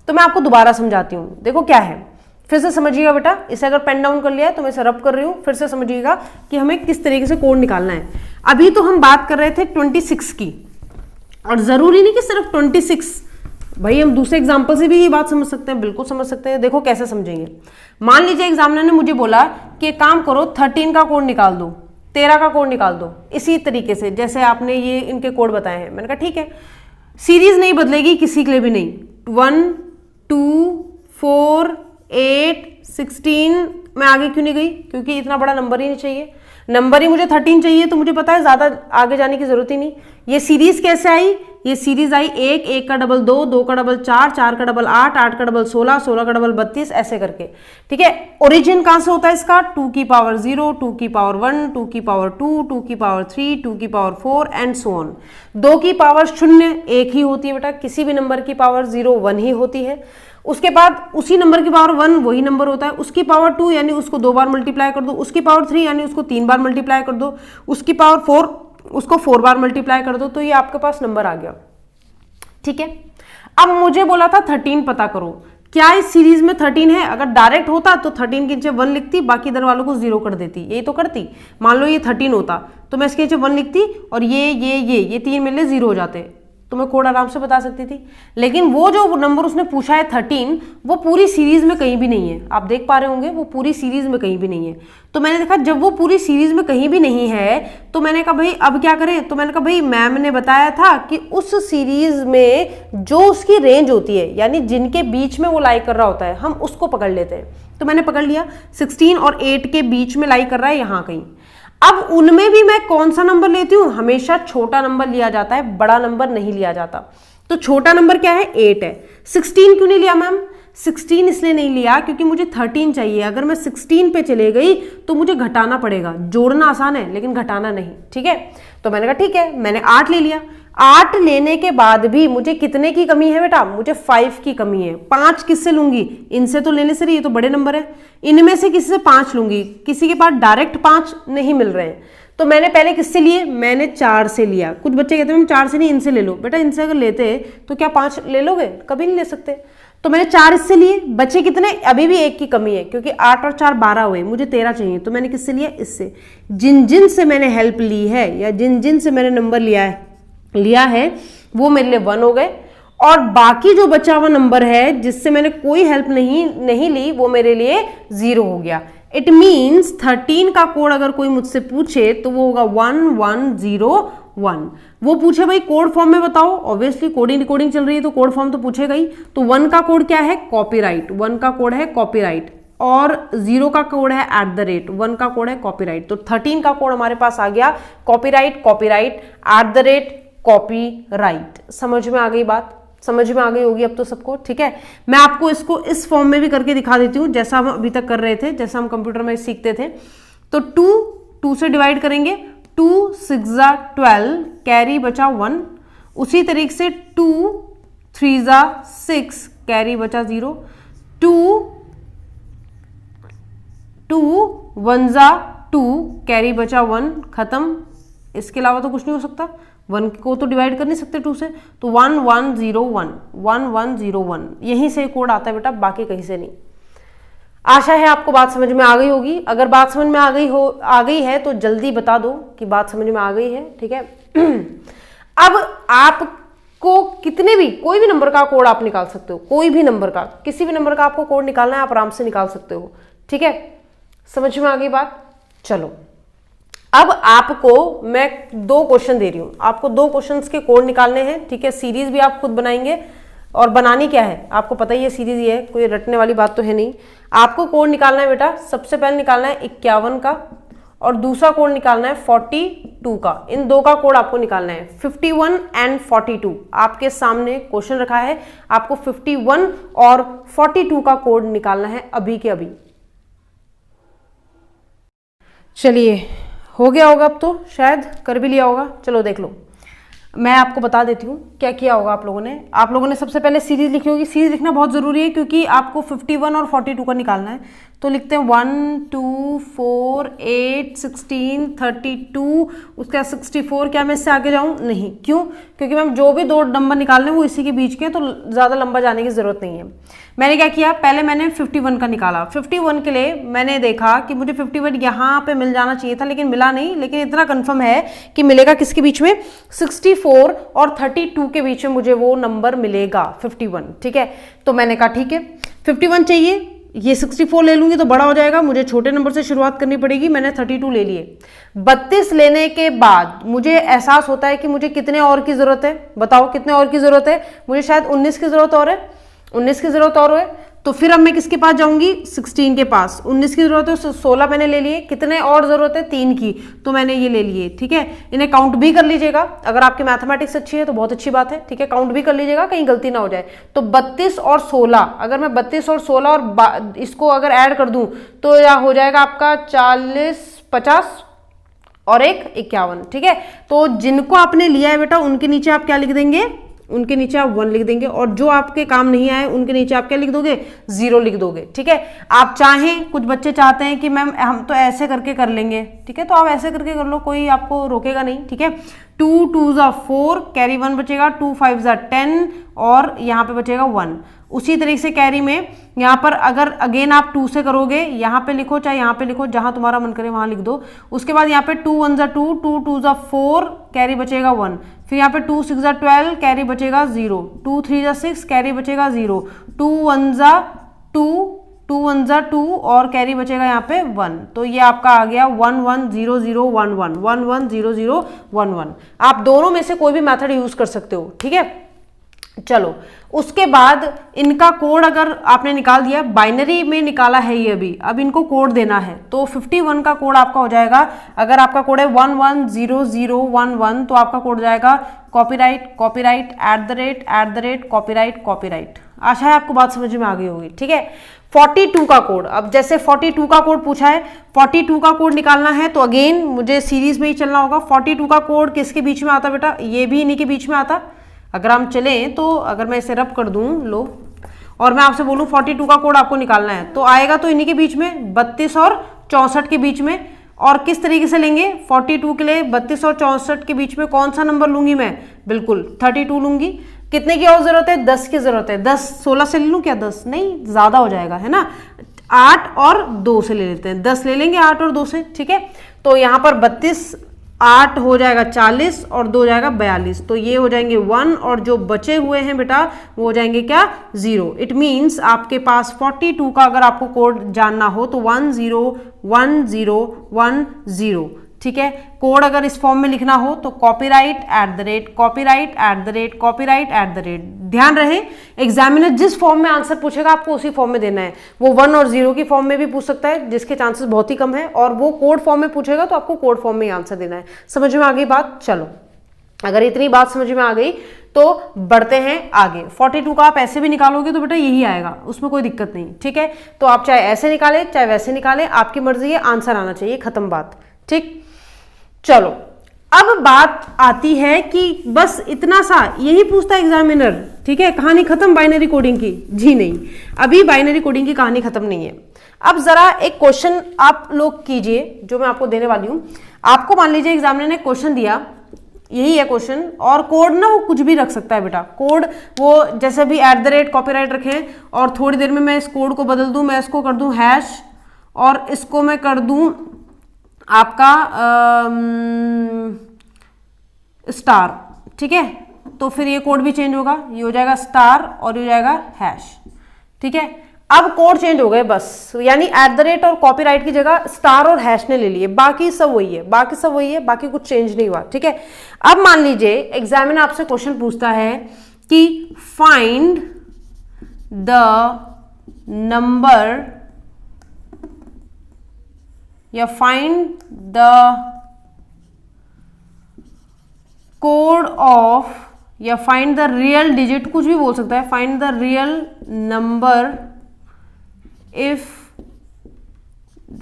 तो मैं आपको दोबारा समझाती हूँ। देखो क्या है, फिर से समझिएगा बेटा, इसे अगर पेन डाउन कर लिया है तो मैं इसे रब कर रही हूँ, फिर से समझिएगा कि हमें किस तरीके से कोड निकालना है। अभी तो हम बात कर रहे थे 26 की, और जरूरी नहीं कि सिर्फ 26, भाई हम दूसरे एग्जाम्पल से भी ये बात समझ सकते हैं, बिल्कुल समझ सकते हैं। देखो कैसे समझेंगे। मान लीजिए एग्जामिनर ने मुझे बोला कि एक काम करो, 13 का कोड निकाल दो, 13 का कोड निकाल दो, इसी तरीके से जैसे आपने ये इनके कोड बताए हैं। मैंने कहा ठीक है, सीरीज नहीं बदलेगी किसी के लिए भी नहीं। 1 2 4 8 16 मैं आगे क्यों नहीं गई? क्योंकि इतना बड़ा नंबर ही नहीं चाहिए, नंबर ही मुझे 13 चाहिए, तो मुझे पता है ज्यादा आगे जाने की जरूरत ही नहीं। ये सीरीज कैसे आई? ये सीरीज आई 1 का डबल 2, 2 का डबल 4, 4 का डबल 8, 8 का डबल 16, 16 का डबल 32, ऐसे करके। ठीक है, ओरिजिन कहां से होता है इसका? 2 की पावर 0, 2 की पावर 1, 2 की पावर 2, 2 की पावर 3, 2 की पावर 4 एंड सो ऑन। 2 की पावर 0 1 ही होती है बेटा, किसी भी नंबर की पावर 0 1 ही होती है। उसके बाद उसी नंबर की पावर 1 वही नंबर होता है, उसकी पावर 2 यानी उसको 2 बार मल्टीप्लाई कर दो, उसकी पावर 3 यानी उसको 3 बार मल्टीप्लाई कर दो, उसकी पावर 4 उसको 4 बार मल्टीप्लाई कर दो, तो ये आपके पास नंबर आ गया। ठीक है, अब मुझे बोला था 13 पता करो, क्या इस सीरीज में 13 है? अगर डायरेक्ट होता तो 13 के नीचे 1 लिखती, बाकी इधर वालों को 0 कर देती, यही तो करती। मान लो ये 13 होता तो मैं इसके नीचे 1 लिखती और ये 3 मिले 0 हो जाते, तो मैं कोड आराम से बता सकती थी। लेकिन वो जो नंबर उसने पूछा है 13, वो पूरी सीरीज में कहीं भी नहीं है। आप देख पा रहे होंगे वो पूरी सीरीज में कहीं भी नहीं है। तो मैंने देखा जब वो पूरी सीरीज में कहीं भी नहीं है तो मैंने कहा भाई अब क्या करें? तो मैंने कहा भाई मैम ने बताया था कि उस सीरीज में जो उसकी रेंज होती है, यानी जिनके बीच में वो लाई कर रहा होता है, हम उसको पकड़ लेते हैं। तो मैंने पकड़ लिया 16 और 8 के बीच में लाई कर रहा है यहाँ कहीं। अब उनमें भी मैं कौन सा नंबर लेती हूँ? हमेशा छोटा नंबर लिया जाता है, बड़ा नंबर नहीं लिया जाता। तो छोटा नंबर क्या है? 8 है। 16 क्यों नहीं लिया मैम? 16 इसलिए नहीं लिया क्योंकि मुझे 13 चाहिए। अगर मैं 16 पे चले गई तो मुझे घटाना पड़ेगा। जोड़ना आसान है लेकिन घटाना नहीं। ठीक है, तो मैंने कहा ठीक है, मैंने 8 ले लिया। 8 लेने के बाद भी मुझे कितने की कमी है बेटा? मुझे 5 की कमी है। 5 किससे लूंगी? इनसे तो लेने से, ये तो बड़े नंबर है, इनमें से किसी से 5 लूंगी। किसी के पास डायरेक्ट 5 नहीं मिल रहे हैं, तो मैंने पहले किससे लिए? मैंने 4 से लिया। कुछ बच्चे कहते हैं हम 4 से नहीं, इनसे ले लो। बेटा इनसे अगर लेते तो क्या 5 ले लोगे? कभी नहीं ले सकते। तो मैंने 4 इससे लिए। बचे कितने? अभी भी 1 की कमी है क्योंकि 8 और 4 12 हुए, मुझे 13 चाहिए। तो मैंने किससे लिया? इससे। जिन जिन से मैंने हेल्प ली है या जिन जिन से मैंने नंबर लिया है वो मेरे लिए 1 हो गए, और बाकी जो बचा हुआ नंबर है जिससे मैंने कोई हेल्प नहीं ली वो मेरे लिए 0 हो गया। इट मीन्स 13 का कोड अगर कोई मुझसे पूछे तो वो होगा 1101। वो पूछे भाई कोड फॉर्म में बताओ, ऑब्वियसली कोडिंग चल रही है तो कोड फॉर्म तो पूछेगा ही। तो 1 का कोड क्या है? कॉपीराइट। 1 का कोड है कॉपीराइट। और 0 का कोड है @ 1 का कोड है कॉपीराइट। तो 13 का कोड हमारे पास आ गया कॉपीराइट @ कॉपीराइट। समझ में आ गई बात? समझ में आ गई होगी अब तो सबको, ठीक है। मैं आपको इसको इस फॉर्म में भी करके दिखा देती हूँ जैसा हम अभी तक कर रहे थे, जैसा हम कंप्यूटर में सीखते थे। तो 2 से डिवाइड करेंगे, 2 6 12, कैरी बचा 1। उसी तरीके से 2 3 6, कैरी बचा 0। 2 1 2, कैरी बचा 1, खत्म। इसके अलावा तो कुछ नहीं हो सकता, 1 को तो डिवाइड कर नहीं सकते 2 से। तो 1 1 0 1, 1 1 0 1, यहीं से कोड आता है बेटा, बाकी कहीं से नहीं। आशा है आपको बात समझ में आ गई होगी। अगर बात समझ में आ गई है तो जल्दी बता दो कि बात समझ में आ गई है, ठीक है। अब आपको कितने भी, कोई भी नंबर का कोड आप निकाल सकते हो, कोई भी नंबर का, किसी भी नंबर का आपको कोड निकालना है आप आराम से निकाल सकते हो, ठीक है। समझ में आ गई बात? चलो, अब आपको मैं 2 क्वेश्चन दे रही हूं, आपको 2 क्वेश्चंस के कोड निकालने हैं, ठीक है। सीरीज भी आप खुद बनाएंगे, और बनानी क्या है आपको पता ही है, सीरीज ये है, कोई रटने वाली बात तो है नहीं। आपको कोड निकालना है बेटा, सबसे पहले निकालना है 51 का, और दूसरा कोड निकालना है 42 का। इन 2 का कोड आपको निकालना है, 51 एंड 42। आपके सामने क्वेश्चन रखा है, आपको 51 और 42 का कोड निकालना है अभी के अभी। चलिए, हो गया होगा अब तो, शायद कर भी लिया होगा। चलो देख लो, मैं आपको बता देती हूँ क्या किया होगा आप लोगों ने सबसे पहले सीरीज लिखी होगी। सीरीज लिखना बहुत ज़रूरी है क्योंकि आपको 51 और 42 का निकालना है। तो लिखते हैं 1 2 4 8 16 32, उसका 64। क्या मैं इससे आगे जाऊँ? नहीं। क्यों? क्योंकि मैम जो भी 2 नंबर निकालने हैं वो इसी के बीच के हैं, तो ज़्यादा लंबा जाने की ज़रूरत नहीं है। मैंने क्या किया, पहले मैंने 51 का निकाला। 51 के लिए मैंने देखा कि मुझे 51 यहाँ पे मिल जाना चाहिए था, लेकिन मिला नहीं। लेकिन इतना कंफर्म है कि मिलेगा किसके बीच में, 64 और 32 के बीच में मुझे वो नंबर मिलेगा 51, ठीक है। तो मैंने कहा ठीक है 51 चाहिए, ये 64 ले लूंगी तो बड़ा हो जाएगा, मुझे छोटे नंबर से शुरुआत करनी पड़ेगी। मैंने 32 ले लिए। 32 लेने के बाद मुझे एहसास होता है कि मुझे कितने और की जरूरत है, बताओ कितने और की जरूरत है? मुझे शायद 19 की जरूरत और है, 19 की जरूरत और है। तो फिर अब मैं किसके पास जाऊंगी, 16 के पास। 19 की जरूरत है, 16 मैंने ले लिए। कितने और जरूरत है, 3 की, तो मैंने ये ले लिए, ठीक है। इन्हें काउंट भी कर लीजिएगा, अगर आपकी मैथमेटिक्स अच्छी है तो बहुत अच्छी बात है, ठीक है। काउंट भी कर लीजिएगा, कहीं गलती ना हो जाए। तो 32 और 16, अगर मैं 32 और 16 और इसको अगर ऐड कर दूं तो यह हो जाएगा आपका 40 50 और 1 51, ठीक है। तो जिनको आपने लिया है बेटा उनके नीचे आप क्या लिख देंगे, उनके नीचे आप 1 लिख देंगे, और जो आपके काम नहीं आए उनके नीचे आप क्या लिख दोगे, 0 लिख दोगे, ठीक है। आप चाहें, कुछ बच्चे चाहते हैं कि मैम हम तो ऐसे करके कर लेंगे, ठीक है, तो आप ऐसे करके कर लो, कोई आपको रोकेगा नहीं, ठीक है। 2 2 4, कैरी 1 बचेगा, 2 5 10, और यहाँ पे बचेगा 1। उसी तरीके से कैरी में यहाँ पर अगर अगेन आप 2 से करोगे, यहाँ पे लिखो चाहे यहाँ पे लिखो, जहाँ तुम्हारा मन करे वहाँ लिख दो। उसके बाद यहाँ पे 2 1 2, 2 2 4, कैरी बचेगा 1। फिर यहाँ पे 2 6 12, कैरी बचेगा 0। 2 3 6, कैरी बचेगा 0। 2 1 2, 2 1 2, और कैरी बचेगा यहाँ पे 1। तो ये आपका आ गया 1 1 0 0 1 1, 1 1 0 0 1 1। आप दोनों में से कोई भी मेथड यूज कर सकते हो, ठीक है। चलो, उसके बाद इनका कोड अगर आपने निकाल दिया, बाइनरी में निकाला है ये अभी, अब इनको कोड देना है। तो 51 का कोड आपका हो जाएगा, अगर आपका कोड है 1 1 0 0 1 1, तो आपका कोड हो जाएगा कॉपीराइट कॉपीराइट। आशा है आपको बात समझ में आ गई होगी, ठीक है। 42 का कोड, अब जैसे 42 का कोड पूछा है, 42 का कोड निकालना है तो अगेन मुझे सीरीज में ही चलना होगा। 42 का कोड किसके बीच में आता बेटा, ये भी इन्हीं के बीच में आता। अगर हम चलें तो अगर मैं इसे रब कर दूं, लो, और मैं आपसे बोलूं 42 का कोड आपको निकालना है, तो आएगा तो इन्हीं के बीच में, 32 और 64 के बीच में। और किस तरीके से लेंगे, 42 के लिए 32 और 64 के बीच में कौन सा नंबर लूंगी मैं, बिल्कुल 32 लूंगी। कितने की और जरूरत है, 10 की जरूरत है। 10 16 से ले लूं क्या, 10 नहीं, ज्यादा हो जाएगा, है ना। 8 और 2 से ले लेते हैं, 10 ले लेंगे 8 और 2 से, ठीक है। तो यहाँ पर 32 8 हो जाएगा 40 और 2 हो जाएगा 42, तो ये हो जाएंगे 1, और जो बचे हुए हैं बेटा वो हो जाएंगे क्या, 0। इट मीन्स आपके पास 42 का अगर आपको कोड जानना हो तो 1 0 1 0 1 0, ठीक है। कोड अगर इस फॉर्म में लिखना हो तो copyright at the rate, copyright at the rate, copyright at the rate. ध्यान रहे एग्जामिनर जिस फॉर्म में आंसर पूछेगा आपको उसी फॉर्म में देना है। वो 1 और 0 की फॉर्म में भी पूछ सकता है जिसके चांसेस बहुत ही कम है, और वो कोड फॉर्म में पूछेगा तो आपको कोड फॉर्म में ही आंसर देना है। समझ में आ गई बात? चलो, अगर इतनी बात समझ में आ गई तो बढ़ते हैं आगे। 42 का आप ऐसे भी निकालोगे तो बेटा यही आएगा, उसमें कोई दिक्कत नहीं। ठीक है, तो आप चाहे ऐसे निकालें चाहे वैसे निकालें, आपकी मर्जी है, आंसर आना चाहिए, खत्म बात। ठीक, चलो अब बात आती है कि बस इतना सा यही पूछता है एग्जामिनर, ठीक है, कहानी खत्म बाइनरी कोडिंग की? जी नहीं, अभी बाइनरी कोडिंग की कहानी खत्म नहीं है। अब जरा एक क्वेश्चन आप लोग कीजिए जो मैं आपको देने वाली हूं। आपको मान लीजिए एग्जामिनर ने क्वेश्चन दिया, यही है क्वेश्चन, और कोड ना वो कुछ भी रख सकता है बेटा। कोड वो जैसे भी एट द रेट कॉपीराइट रखें, और थोड़ी देर में मैं इस कोड को बदल दूं, मैं इसको कर दूं हैश, और इसको मैं कर दूं आपका स्टार। ठीक है, तो फिर ये कोड भी चेंज होगा, ये हो जाएगा स्टार और ये हो जाएगा हैश। ठीक है, अब कोड चेंज हो गए बस, यानी एट द रेट और कॉपीराइट की जगह स्टार और हैश ने ले लिए, बाकी सब वही है, बाकी सब वही है, बाकी कुछ चेंज नहीं हुआ। ठीक है, अब मान लीजिए एग्जामिनर आपसे क्वेश्चन पूछता है कि फाइंड द नंबर या फाइंड द कोड ऑफ, या फाइंड द रियल डिजिट, कुछ भी बोल सकता है, find the real number if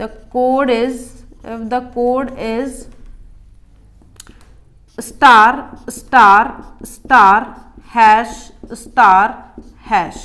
the code is star star star hash star hash।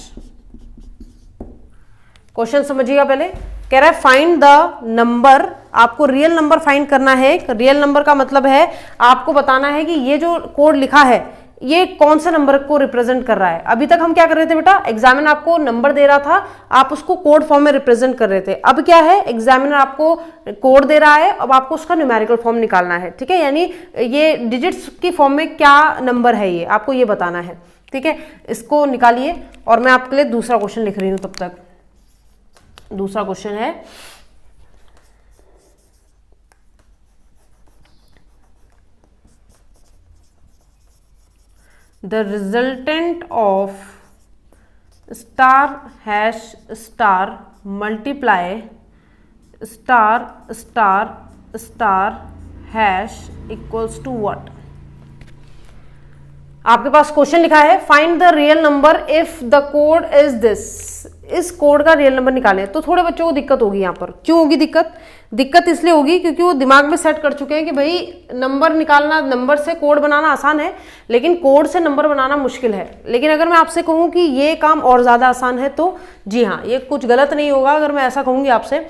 Question समझिएगा, पहले कह रहा है फाइंड द नंबर, आपको रियल नंबर फाइंड करना है। रियल नंबर का मतलब है आपको बताना है कि ये जो कोड लिखा है ये कौन सा नंबर को रिप्रेजेंट कर रहा है। अभी तक हम क्या कर रहे थे बेटा, एग्जामिनर आपको नंबर दे रहा था, आप उसको कोड फॉर्म में रिप्रेजेंट कर रहे थे। अब क्या है, एग्जामिनर आपको कोड दे रहा है, अब आपको उसका न्यूमेरिकल फॉर्म निकालना है। ठीक है, यानी ये डिजिट्स की फॉर्म में क्या नंबर है ये आपको ये बताना है। ठीक है, इसको निकालिए और मैं आपके लिए दूसरा क्वेश्चन लिख रही हूँ। तब तक दूसरा क्वेश्चन है, the resultant of star hash star multiply star star star hash equals to what। आपके पास क्वेश्चन लिखा है find the real number if the code is this. इस कोड का रियल नंबर निकालें। तो थोड़े बच्चों को दिक्कत होगी यहाँ पर। क्यों होगी दिक्कत? दिक्कत इसलिए होगी क्योंकि वो दिमाग में सेट कर चुके हैं कि भाई नंबर निकालना, नंबर से कोड बनाना आसान है लेकिन कोड से नंबर बनाना मुश्किल है। लेकिन अगर मैं आपसे कहूँ कि ये काम और ज़्यादा आसान है तो जी हाँ, ये कुछ गलत नहीं होगा अगर मैं ऐसा कहूँगी आपसे।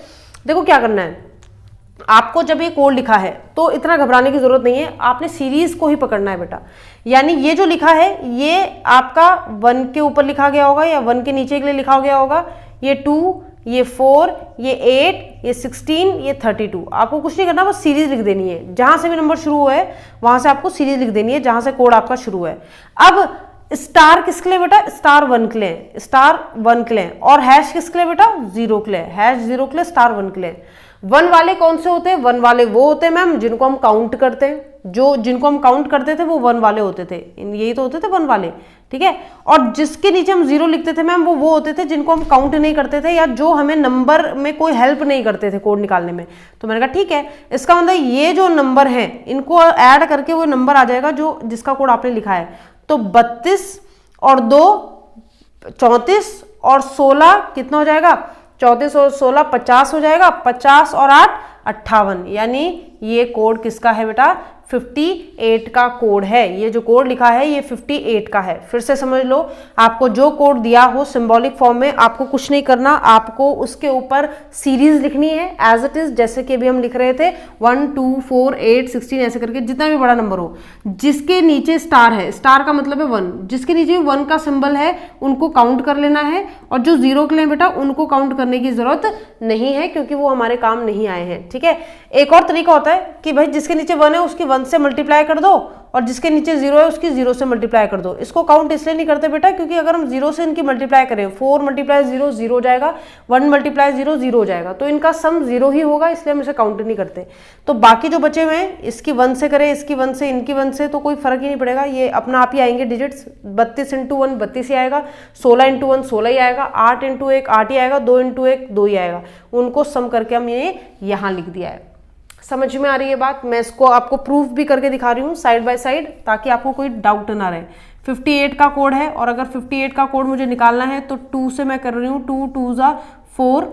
देखो क्या करना है, आपको जब ये कोड लिखा है तो इतना घबराने की जरूरत नहीं है, आपने सीरीज को ही पकड़ना है बेटा। यानी ये जो लिखा है ये आपका 1 के ऊपर लिखा गया होगा या 1 के नीचे के लिए लिखा गया होगा। ये 2, ये 4, ये 8, ये 16, ये 32। आपको कुछ नहीं करना, बस सीरीज लिख देनी है। जहां से भी नंबर शुरू हुआ है वहां से आपको सीरीज लिख देनी है जहां से कोड आपका शुरू है। अब स्टार किसके लिए बेटा? स्टार 1 के लिए, स्टार 1 के लिए। और हैश किसके लिए बेटा? 0 के लिए, हैश 0 के लिए, स्टार 1 के लिए। 1 वाले कौन से होते हैं? 1 वाले वो होते हैं मैम जिनको हम काउंट करते हैं। जिनको हम काउंट करते थे वो 1 वाले होते थे, यही तो होते थे 1 वाले। ठीक है, और जिसके नीचे हम 0 लिखते थे मैम वो होते थे जिनको हम काउंट नहीं करते थे या जो हमें नंबर में कोई हेल्प नहीं करते थे कोड निकालने में। तो मैंने कहा ठीक है, इसका मतलब ये जो नंबर है इनको ऐड करके वो नंबर आ जाएगा जो जिसका कोड आपने लिखा है। तो 32 और 2 34 और 16 कितना हो जाएगा? 34 और 16 50 हो जाएगा। 50 और 8 58। यानी ये कोड किसका है बेटा? 58 का कोड है। ये जो कोड लिखा है ये 58 का है। फिर से समझ लो, आपको जो कोड दिया हो सिंबॉलिक फॉर्म में आपको कुछ नहीं करना, आपको उसके ऊपर सीरीज लिखनी है एज इट इज, जैसे कि अभी हम लिख रहे थे 1 2 4 8 16 ऐसे करके जितना भी बड़ा नंबर हो। जिसके नीचे स्टार है, स्टार का मतलब है 1, जिसके नीचे 1 का सिंबल है उनको काउंट कर लेना है, और जो 0 के लिए बेटा उनको काउंट करने की जरूरत नहीं है क्योंकि वो हमारे काम नहीं आए हैं। ठीक है, एक और तरीका होता है कि भाई जिसके नीचे 1 है उसकी 1 1 से मल्टीप्लाई कर दो और जिसके नीचे 0 है उसकी 0 से मल्टीप्लाई कर दो। इसको काउंट इसलिए नहीं करते बेटा क्योंकि अगर हम 0 से इनकी मल्टीप्लाई करें, 4 मल्टीप्लाई 0 0 हो जाएगा, 1 मल्टीप्लाई 0 0 हो जाएगा, तो इनका सम 0 ही होगा, इसलिए हम इसे काउंट नहीं करते। तो बाकी जो बचे हुए हैं इसकी 1 से करें, इसकी 1 से, इनकी 1 से, तो कोई फर्क ही नहीं पड़ेगा, ये अपना आप ही आएंगे डिजिट्स। 32 इंटू 1 32 ही आएगा, 16 इंटू 1 16 ही आएगा, 8 इंटू 1 8 ही आएगा, 2 इंटू 1 2 ही आएगा। उनको सम करके हम ये यहाँ लिख दिया है। समझ में आ रही है बात? मैं इसको आपको प्रूफ भी करके दिखा रही हूँ साइड बाय साइड, ताकि आपको कोई डाउट ना रहे। 58 का कोड है और अगर 58 का कोड मुझे निकालना है तो 2 से मैं कर रही हूँ, 2 2 जा 4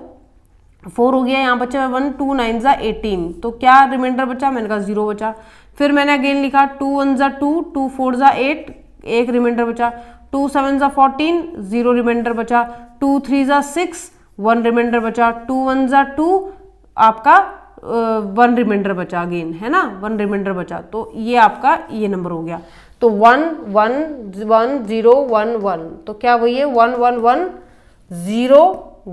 4 हो गया, यहाँ बचा 1 2 9 जा 18, तो क्या रिमाइंडर बचा? मैंने कहा 0 बचा। फिर मैंने अगेन लिखा 2 1 जा 2, 2 4 जा 8, 1 रिमाइंडर बचा, 2 7 जा 14, 0 रिमाइंडर बचा, 2 3 जा 6, 1 रिमाइंडर बचा, 2 1 जा 2, आपका 1 रिमाइंडर बचा अगेन, है ना, 1 रिमाइंडर बचा। तो ये आपका ये नंबर हो गया। तो 1 1 1 0 1 1, तो क्या वही है 1 1 1 0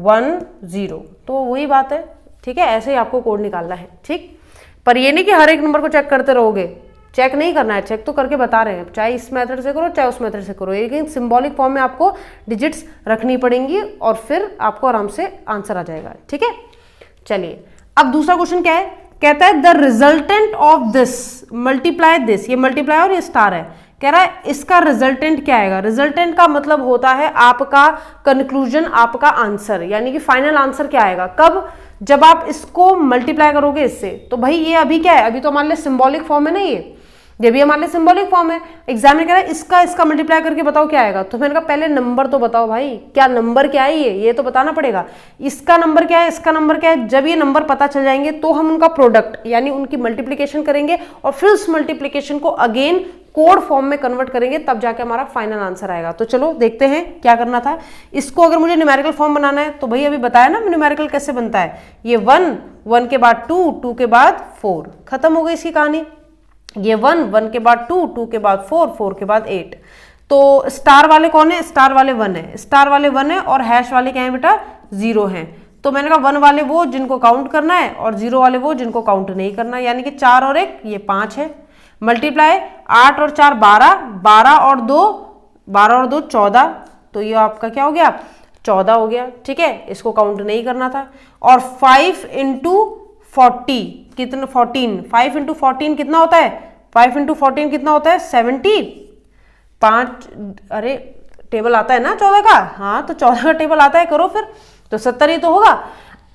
1 0, तो वही बात है। ठीक है, ऐसे ही आपको कोड निकालना है। ठीक, पर ये नहीं कि हर एक नंबर को चेक करते रहोगे, चेक नहीं करना है, चेक तो करके बता रहे हैं, चाहे इस मेथड से करो चाहे उस मेथड से करो, लेकिन सिंबॉलिक फॉर्म में आपको डिजिट्स रखनी पड़ेंगी और फिर आपको आराम से आंसर आ जाएगा। ठीक है, चलिए अब दूसरा क्वेश्चन क्या है, कहता है the resultant of this multiply this, ये मल्टीप्लाई और ये स्टार है, कह रहा है इसका रिजल्टेंट क्या आएगा। रिजल्टेंट का मतलब होता है आपका कंक्लूजन, आपका आंसर, यानी कि फाइनल आंसर क्या आएगा, कब, जब आप इसको मल्टीप्लाई करोगे इससे। तो भाई ये अभी क्या है, अभी तो हमारे लिए सिंबॉलिक फॉर्म है ना, ये भी हमारे लिए सिंबॉलिक फॉर्म है। एग्जाम में कह रहा है इसका मल्टीप्लाई करके बताओ क्या आएगा, तो मैंने कहा पहले नंबर तो बताओ भाई, क्या नंबर क्या है, ये तो बताना पड़ेगा, इसका नंबर क्या है, इसका नंबर क्या है। जब ये नंबर पता चल जाएंगे तो हम उनका प्रोडक्ट यानी उनकी मल्टीप्लीकेशन करेंगे और फिर उस मल्टीप्लीकेशन को अगेन कोड फॉर्म में कन्वर्ट करेंगे, तब जाके हमारा फाइनल आंसर आएगा। तो चलो देखते हैं क्या करना था। इसको अगर मुझे न्यूमेरिकल फॉर्म बनाना है तो भाई अभी बताया ना न्यूमेरिकल कैसे बनता है, ये 1 1 के बाद 2 2 के बाद 4, खत्म हो गई इसकी कहानी। ये 1 1 के बाद 2 2 के बाद 4 4 के बाद 8। तो स्टार वाले कौन है, स्टार वाले 1 है, स्टार वाले 1 है और हैश वाले क्या है बेटा 0 हैं। तो मैंने कहा 1 वाले वो जिनको काउंट करना है और 0 वाले वो जिनको काउंट नहीं करना, यानी कि 4 और 1 ये 5 है। मल्टीप्लाई 8 और 4 12, 12 और 2 14, तो ये आपका क्या हो गया 14 हो गया। ठीक है, इसको काउंट नहीं करना था। और 5 इंटू 40 कितना, 14, 5 इंटू 14 कितना होता है, 5 इंटू 14 कितना होता है 70, 5, अरे टेबल आता है ना 14 का, हाँ तो 14 का टेबल आता है, करो फिर, तो 70 ही तो होगा।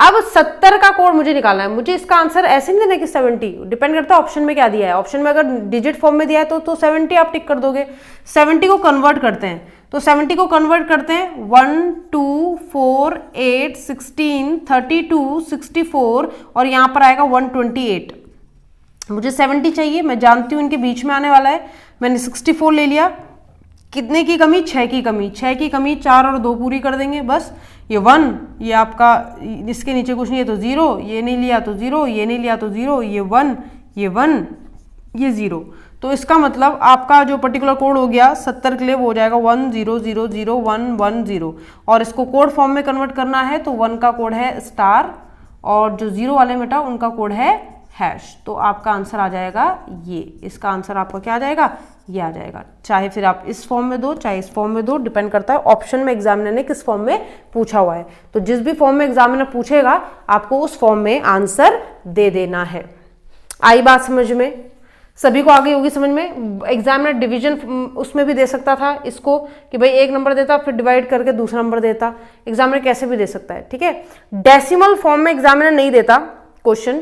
अब 70 का कोड मुझे निकालना है, मुझे इसका आंसर ऐसे नहीं देना कि 70, डिपेंड करता है ऑप्शन में क्या दिया है। ऑप्शन में अगर डिजिट फॉर्म में दिया है तो 70 आप टिक कर दोगे। 70 को कन्वर्ट करते हैं, तो 70 को कन्वर्ट करते हैं 1 2 4 8 16 32 64 और यहाँ पर आएगा 128। मुझे 70 चाहिए, मैं जानती हूँ इनके बीच में आने वाला है, मैंने 64 ले लिया। कितने की कमी, 6 की कमी, 6 की कमी 4 और 2 पूरी कर देंगे बस। ये 1, ये आपका इसके नीचे कुछ नहीं है तो 0, ये नहीं लिया तो 0, ये नहीं लिया तो 0, ये 1 ये 1 ये 0। तो इसका मतलब आपका जो पर्टिकुलर कोड हो गया 70 के लिए वो हो जाएगा 1 0 0 0 1 1 0। और इसको कोड फॉर्म में कन्वर्ट करना है तो 1 का कोड है स्टार और जो 0 वाले बेटा उनका कोड है हैश। तो आपका आंसर आ जाएगा ये, इसका आंसर आपका क्या आ जाएगा, ये आ जाएगा। चाहे फिर आप इस फॉर्म में दो चाहे इस फॉर्म में दो, डिपेंड करता है ऑप्शन में एग्जामिनर ने किस फॉर्म में पूछा हुआ है। तो जिस भी फॉर्म में एग्जामिनर पूछेगा आपको उस फॉर्म में आंसर दे देना है। आई बात समझ में, सभी को आ गई होगी समझ में। एग्जामिनर डिवीजन उसमें भी दे सकता था इसको कि भाई एक नंबर देता फिर डिवाइड करके दूसरा नंबर देता, एग्जामिनर कैसे भी दे सकता है। ठीक है, डेसिमल फॉर्म में एग्जामिनर नहीं देता क्वेश्चन,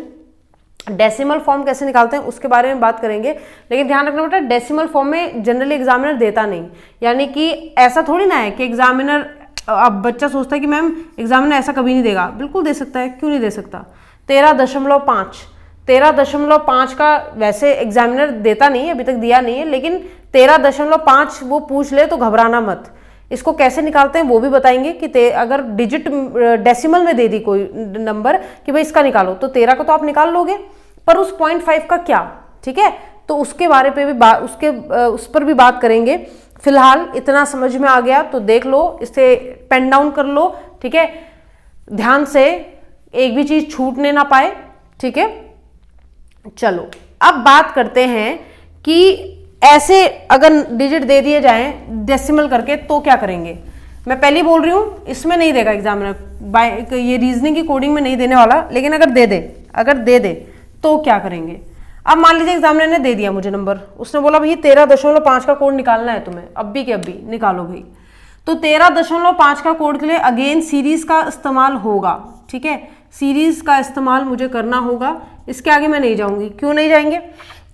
डेसिमल फॉर्म कैसे निकालते हैं उसके बारे में बात करेंगे, लेकिन ध्यान रखना बेटा डेसिमल फॉर्म में जनरली एग्जामिनर देता नहीं। यानी कि ऐसा थोड़ी ना है कि एग्जामिनर, अब बच्चा सोचता है कि मैम एग्जामिनर ऐसा कभी नहीं देगा, बिल्कुल दे सकता है, क्यों नहीं दे सकता। 13.5 का वैसे एग्जामिनर देता नहीं है, अभी तक दिया नहीं है, लेकिन 13.5 वो पूछ ले तो घबराना मत। इसको कैसे निकालते हैं वो भी बताएंगे कि अगर डिजिट डेसिमल में दे दी कोई नंबर कि भाई इसका निकालो तो 13 का तो आप निकाल लोगे, पर उस 0.5 का क्या। ठीक है, तो उसके बारे पे भी उस पर भी बात करेंगे। फिलहाल इतना समझ में आ गया तो देख लो, इसे पेन डाउन कर लो। ठीक है, ध्यान से, एक भी चीज छूटने ना पाए। ठीक है, चलो अब बात करते हैं कि ऐसे अगर डिजिट दे दिए जाएं डेसिमल करके तो क्या करेंगे। मैं पहले ही बोल रही हूँ इसमें नहीं देगा एग्जामिनर, ये रीजनिंग की कोडिंग में नहीं देने वाला, लेकिन अगर दे दे तो क्या करेंगे। अब मान लीजिए एग्जामिनर ने दे दिया मुझे नंबर, उसने बोला भाई 13.5 का कोड निकालना है तुम्हें, अब भी के अब भी निकालो भाई। तो 13.5 का कोड के लिए अगेन सीरीज का इस्तेमाल होगा, ठीक है, सीरीज का इस्तेमाल मुझे करना होगा। इसके आगे मैं नहीं जाऊंगी। क्यों नहीं जाएंगे?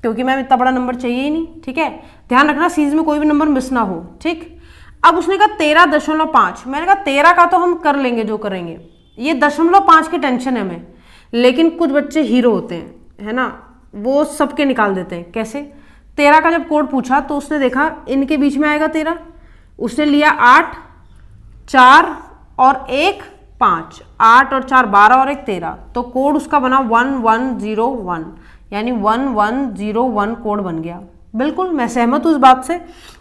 क्योंकि मैम इतना बड़ा नंबर चाहिए ही नहीं, ठीक है। ध्यान रखना सीरीज में कोई भी नंबर मिस ना हो, ठीक। अब उसने कहा 13.5, मैंने कहा 13 का तो हम कर लेंगे जो करेंगे, ये 0.5 की टेंशन है हमें। लेकिन कुछ बच्चे हीरो होते हैं, है ना, वो सबके निकाल देते हैं। कैसे? 13 का जब कोड पूछा तो उसने देखा इनके बीच में आएगा 13, उसने लिया 8, 4 और 1 5, 8 और 4 12 और 1 13, तो कोड उसका बना 1101, यानी 1101 कोड बन गया। बिल्कुल मैं सहमत हूँ इस बात से,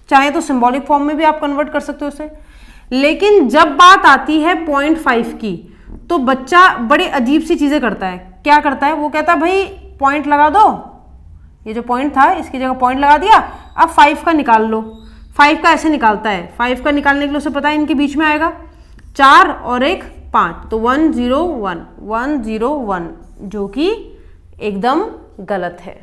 चाहे तो सिंबॉलिक फॉर्म में भी आप कन्वर्ट कर सकते हो उसे। लेकिन जब बात आती है 0.5 की तो बच्चा बड़े अजीब सी चीजें करता है। क्या करता है? वो कहता है भाई पॉइंट लगा दो, ये जो पॉइंट था इसकी जगह पॉइंट लगा दिया, अब 5 का निकाल लो। 5 का ऐसे निकालता है, 5 का निकालने के लिए उसे पता है इनके बीच में आएगा 4 और 1 5, तो 101, जो कि एकदम गलत है,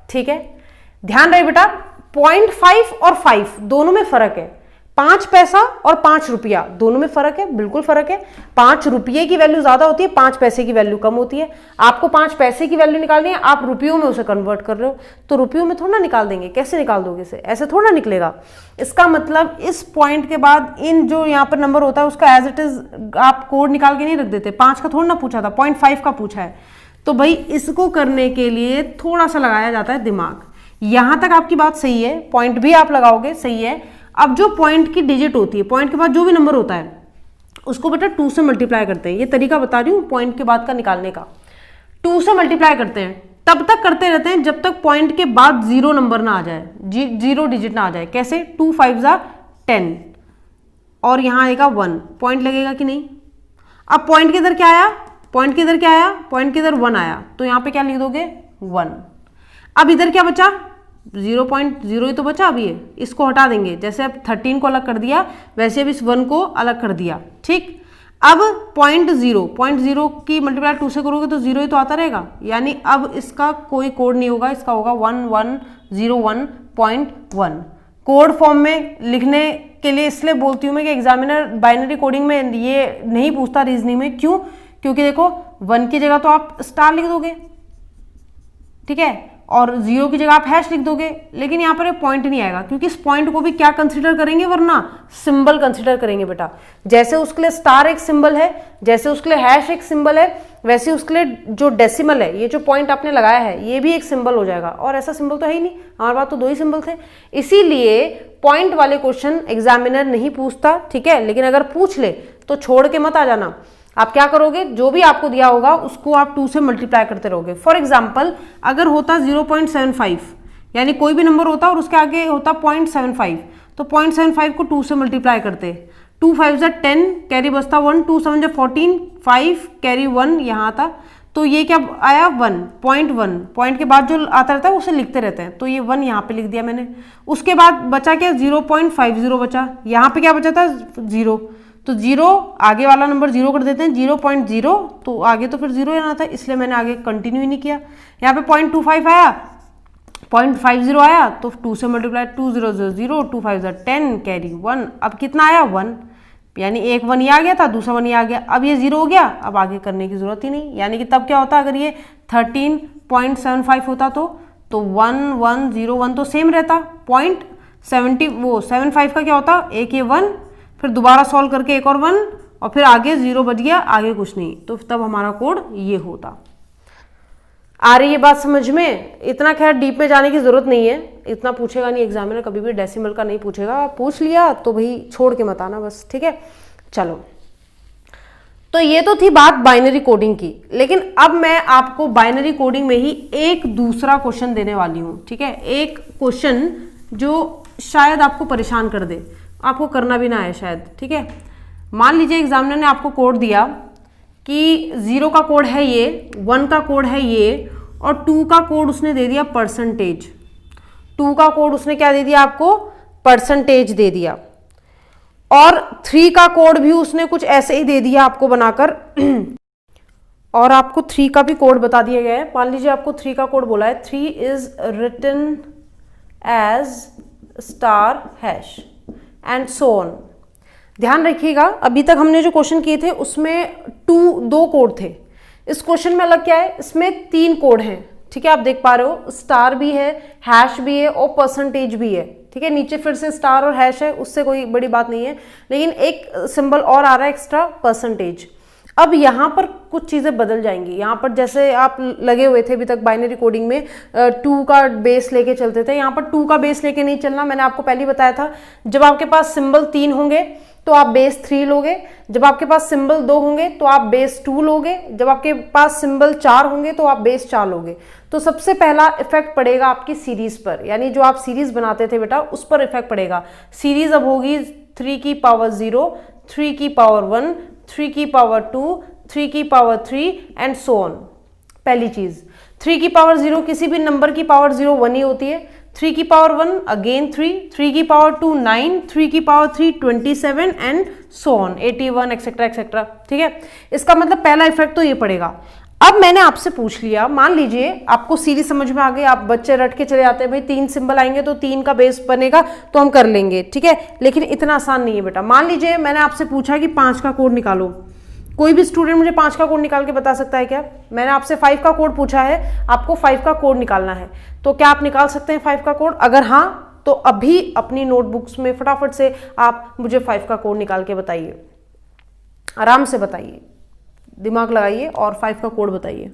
ठीक है। ध्यान रहे बेटा, 0.5 और 5 दोनों में फर्क है। 5 पैसा और 5 रुपया दोनों में फर्क है, बिल्कुल फर्क है। 5 रुपये की वैल्यू ज्यादा होती है, 5 पैसे की वैल्यू कम होती है। आपको 5 पैसे की वैल्यू निकालनी है, आप रुपयों में उसे कन्वर्ट कर रहे हो, तो रुपयों में थोड़ा ना निकाल देंगे। कैसे निकाल दोगे इसे? ऐसे थोड़ा निकलेगा। इसका मतलब इस पॉइंट के बाद इन जो यहाँ पर नंबर होता है उसका एज इट इज आप कोड निकाल के नहीं रख देते। 5 का थोड़ा ना पूछा था, 0.5 का पूछा है, तो भाई इसको करने के लिए थोड़ा सा लगाया जाता है दिमाग। यहां तक आपकी बात सही है, पॉइंट भी आप लगाओगे, सही है। अब जो पॉइंट की डिजिट होती है, पॉइंट के बाद जो भी नंबर होता है उसको बेटा 2 से मल्टीप्लाई करते हैं। ये तरीका बता रही हूँ पॉइंट के बाद का निकालने का। 2 से मल्टीप्लाई करते हैं, तब तक करते रहते हैं जब तक पॉइंट के बाद 0 नंबर ना आ जाए, 0 डिजिट ना आ जाए। कैसे? 2 5 10 और यहां आएगा 1, पॉइंट लगेगा कि नहीं? अब पॉइंट के इधर क्या आया? पॉइंट के इधर क्या आया? पॉइंट के इधर 1 आया, तो यहां पे क्या लिख दोगे? 1। अब इधर क्या बचा? 0.0 ही तो बचा। अब ये इसको हटा देंगे, जैसे अब 13 को अलग कर दिया वैसे अब इस 1 को अलग कर दिया, ठीक। अब 0.0 की मल्टीप्लाई 2 से करोगे तो 0 ही तो आता रहेगा, यानी अब इसका कोई कोड नहीं होगा, इसका होगा 1101.1। कोड फॉर्म में लिखने के लिए इसलिए बोलती हूँ मैं कि एग्जामिनर बाइनरी कोडिंग में ये नहीं पूछता रीजनिंग में। क्यों? क्योंकि देखो 1 की जगह तो आप स्टार लिख दोगे, ठीक है, और 0 की जगह आप हैश लिख दोगे, लेकिन यहाँ पर एक पॉइंट नहीं आएगा, क्योंकि इस पॉइंट को भी क्या कंसीडर करेंगे, वरना सिंबल कंसीडर करेंगे बेटा। जैसे उसके लिए स्टार एक सिंबल है, जैसे उसके लिए हैश एक सिंबल है, वैसे उसके लिए जो डेसिमल है, ये जो पॉइंट आपने लगाया है, ये भी एक सिंबल हो जाएगा। और ऐसा सिंबल तो है ही नहीं, हमारे पास तो 2 ही सिंबल थे, इसीलिए पॉइंट वाले क्वेश्चन एग्जामिनर नहीं पूछता, ठीक है। लेकिन अगर पूछ ले तो छोड़ के मत आ जाना। आप क्या करोगे? जो भी आपको दिया होगा उसको आप 2 से मल्टीप्लाई करते रहोगे। फॉर एग्जाम्पल अगर होता 0.75, यानी कोई भी नंबर होता और उसके आगे होता 0.75, तो 0.75 को 2 से मल्टीप्लाई करते। 2 5 10, कैरी बचता 1, 2 7 14, 5 कैरी 1 यहाँ आता, तो ये क्या आया? 1.1। पॉइंट के बाद जो आता रहता है उसे लिखते रहते हैं, तो ये 1 यहाँ पे लिख दिया मैंने। उसके बाद बचा क्या? 0.50 बचा। यहाँ पे क्या बचा था? 0, तो 0 आगे वाला नंबर 0 कर देते हैं, 0.0, तो आगे तो फिर 0 आना था, इसलिए मैंने आगे कंटिन्यू ही नहीं किया। यहाँ पे 0.25 आया, 0.50 आया, तो 2 से मल्टीप्लाई 2 0 0 0, 2 5 10 कैरी 1। अब कितना आया? 1, यानी एक 1 ही आ गया था, दूसरा 1 ही आ गया। अब ये 0 हो गया, अब आगे करने की जरूरत ही नहीं। यानी कि तब क्या होता अगर ये 13.75 होता तो 1101 तो सेम रहता। 0.75 का क्या होता? एक ये 1, फिर दोबारा सॉल्व करके एक और 1, और फिर आगे 0 बच गया, आगे कुछ नहीं, तो तब हमारा कोड ये होता। आ रही है बात समझ में? इतना खैर डीप में जाने की जरूरत नहीं है, इतना पूछेगा नहीं एग्जामिनर, कभी भी डेसिमल का नहीं पूछेगा। पूछ लिया तो भाई छोड़ के मत आना बस, ठीक है। चलो, तो ये तो थी बात बाइनरी कोडिंग की, लेकिन अब मैं आपको बाइनरी कोडिंग में ही एक दूसरा क्वेश्चन देने वाली हूं, ठीक है। एक क्वेश्चन जो शायद आपको परेशान कर दे, आपको करना भी ना है शायद, ठीक है। मान लीजिए एग्जामिनर ने आपको कोड दिया कि 0 का कोड है ये, 1 का कोड है ये, और 2 का कोड उसने दे दिया परसेंटेज। 2 का कोड उसने क्या दे दिया आपको? परसेंटेज दे दिया। और 3 का कोड भी उसने कुछ ऐसे ही दे दिया आपको बनाकर और आपको 3 का भी कोड बता दिया गया है। मान लीजिए आपको 3 का कोड बोला है, 3 is written as star hash and so on. ध्यान रखिएगा, अभी तक हमने जो क्वेश्चन किए थे उसमें 2 कोड थे। इस क्वेश्चन में अलग क्या है, इसमें 3 कोड हैं। ठीक है, आप देख पा रहे हो, स्टार भी है, हैश भी है और परसेंटेज भी है। ठीक है, नीचे फिर से स्टार और हैश है, उससे कोई बड़ी बात नहीं है, लेकिन एक सिंबल और आ रहा है एक्स्ट्रा, परसेंटेज। अब यहाँ पर कुछ चीज़ें बदल जाएंगी। यहाँ पर जैसे आप लगे हुए थे अभी तक बाइनरी कोडिंग में 2 का बेस लेके चलते थे, यहाँ पर 2 का बेस लेके नहीं चलना। मैंने आपको पहले बताया था, जब आपके पास सिंबल 3 होंगे तो आप बेस 3 लोगे, जब आपके पास सिंबल 2 होंगे तो आप बेस 2 लोगे, जब आपके पास सिंबल 4 होंगे तो आप बेस 4 लोगे। तो सबसे पहला इफेक्ट पड़ेगा आपकी सीरीज पर, यानी जो आप सीरीज बनाते थे बेटा उस पर इफेक्ट पड़ेगा। सीरीज अब होगी 3 की पावर 0, 3 की पावर 1, 3 की पावर 2, 3 की पावर 3 एंड सो ऑन। पहली चीज, 3 की पावर 0 किसी भी नंबर की पावर 0 1 ही होती है। 3 की पावर 1 अगेन 3, 3 की पावर 2 9, 3 की power 3 27 and so on 81 etcetera etcetera. ठीक है, इसका मतलब पहला इफेक्ट तो ये पड़ेगा। अब मैंने आपसे पूछ लिया, मान लीजिए आपको सीरीज समझ में आ गई, आप बच्चे रट के चले जाते हैं भाई 3 सिंबल आएंगे तो 3 का बेस बनेगा तो हम कर लेंगे। ठीक है, लेकिन इतना आसान नहीं है बेटा। मान लीजिए मैंने आपसे पूछा कि 5 का कोड निकालो, कोई भी स्टूडेंट मुझे 5 का कोड निकाल के बता सकता है क्या? मैंने आपसे 5 का कोड पूछा है, आपको 5 का कोड निकालना है, तो क्या आप निकाल सकते हैं 5 का कोड? अगर हाँ तो अभी अपनी नोटबुक्स में फटाफट से आप मुझे 5 का कोड निकाल के बताइए, आराम से बताइए, दिमाग लगाइए और 5 का कोड बताइए।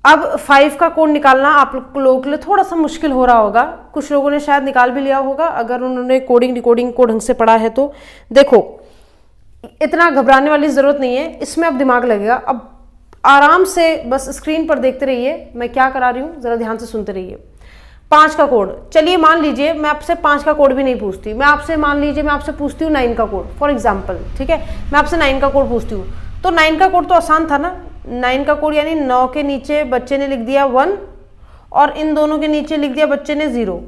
अब 5 का कोड निकालना आप लोगों के लिए थोड़ा सा मुश्किल हो रहा होगा, कुछ लोगों ने शायद निकाल भी लिया होगा अगर उन्होंने कोडिंग डिकोडिंग को ढंग से पढ़ा है तो। देखो, इतना घबराने वाली जरूरत नहीं है, इसमें अब दिमाग लगेगा। अब आराम से बस स्क्रीन पर देखते रहिए, मैं क्या करा रही हूँ जरा ध्यान से सुनते रहिए। 5 का कोड, चलिए मान लीजिए मैं आपसे 5 का कोड भी नहीं पूछती, मैं आपसे मान लीजिए मैं आपसे पूछती हूँ 9 का कोड फॉर एग्जाम्पल। ठीक है, मैं आपसे 9 का कोड पूछती हूँ, तो 9 का कोड तो आसान था ना। 9 का कोड यानी 9 के नीचे बच्चे ने लिख दिया 1 और इन दोनों के नीचे लिख दिया बच्चे ने 0।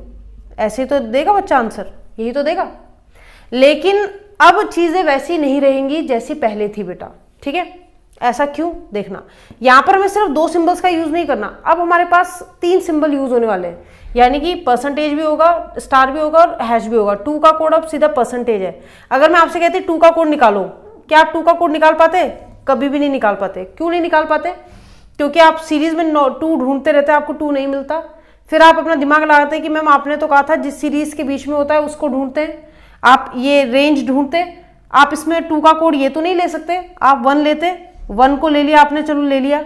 ऐसे तो देगा बच्चा आंसर, यही तो देगा। लेकिन अब चीजें वैसी नहीं रहेंगी जैसी पहले थी बेटा। ठीक है, ऐसा क्यों? देखना, यहां पर हमें सिर्फ 2 सिंबल्स का यूज नहीं करना, अब हमारे पास 3 सिंबल यूज होने वाले हैं, यानी कि परसेंटेज भी होगा, स्टार भी होगा और हैश भी होगा। 2 का कोड अब सीधा परसेंटेज है। अगर मैं आपसे कहती 2 का कोड निकालो, क्या आप 2 का कोड निकाल पाते? कभी भी नहीं निकाल पाते। क्यों नहीं निकाल पाते? क्योंकि आप सीरीज में 2 ढूंढते रहते हैं, आपको 2 नहीं मिलता। फिर आप अपना दिमाग लगाते हैं कि मैम आपने तो कहा था जिस सीरीज के बीच में होता है उसको ढूंढते हैं, आप ये रेंज ढूंढते, आप इसमें 2 का कोड ये तो नहीं ले सकते, आप 1 लेते, 1 को ले लिया आपने, चलो ले लिया,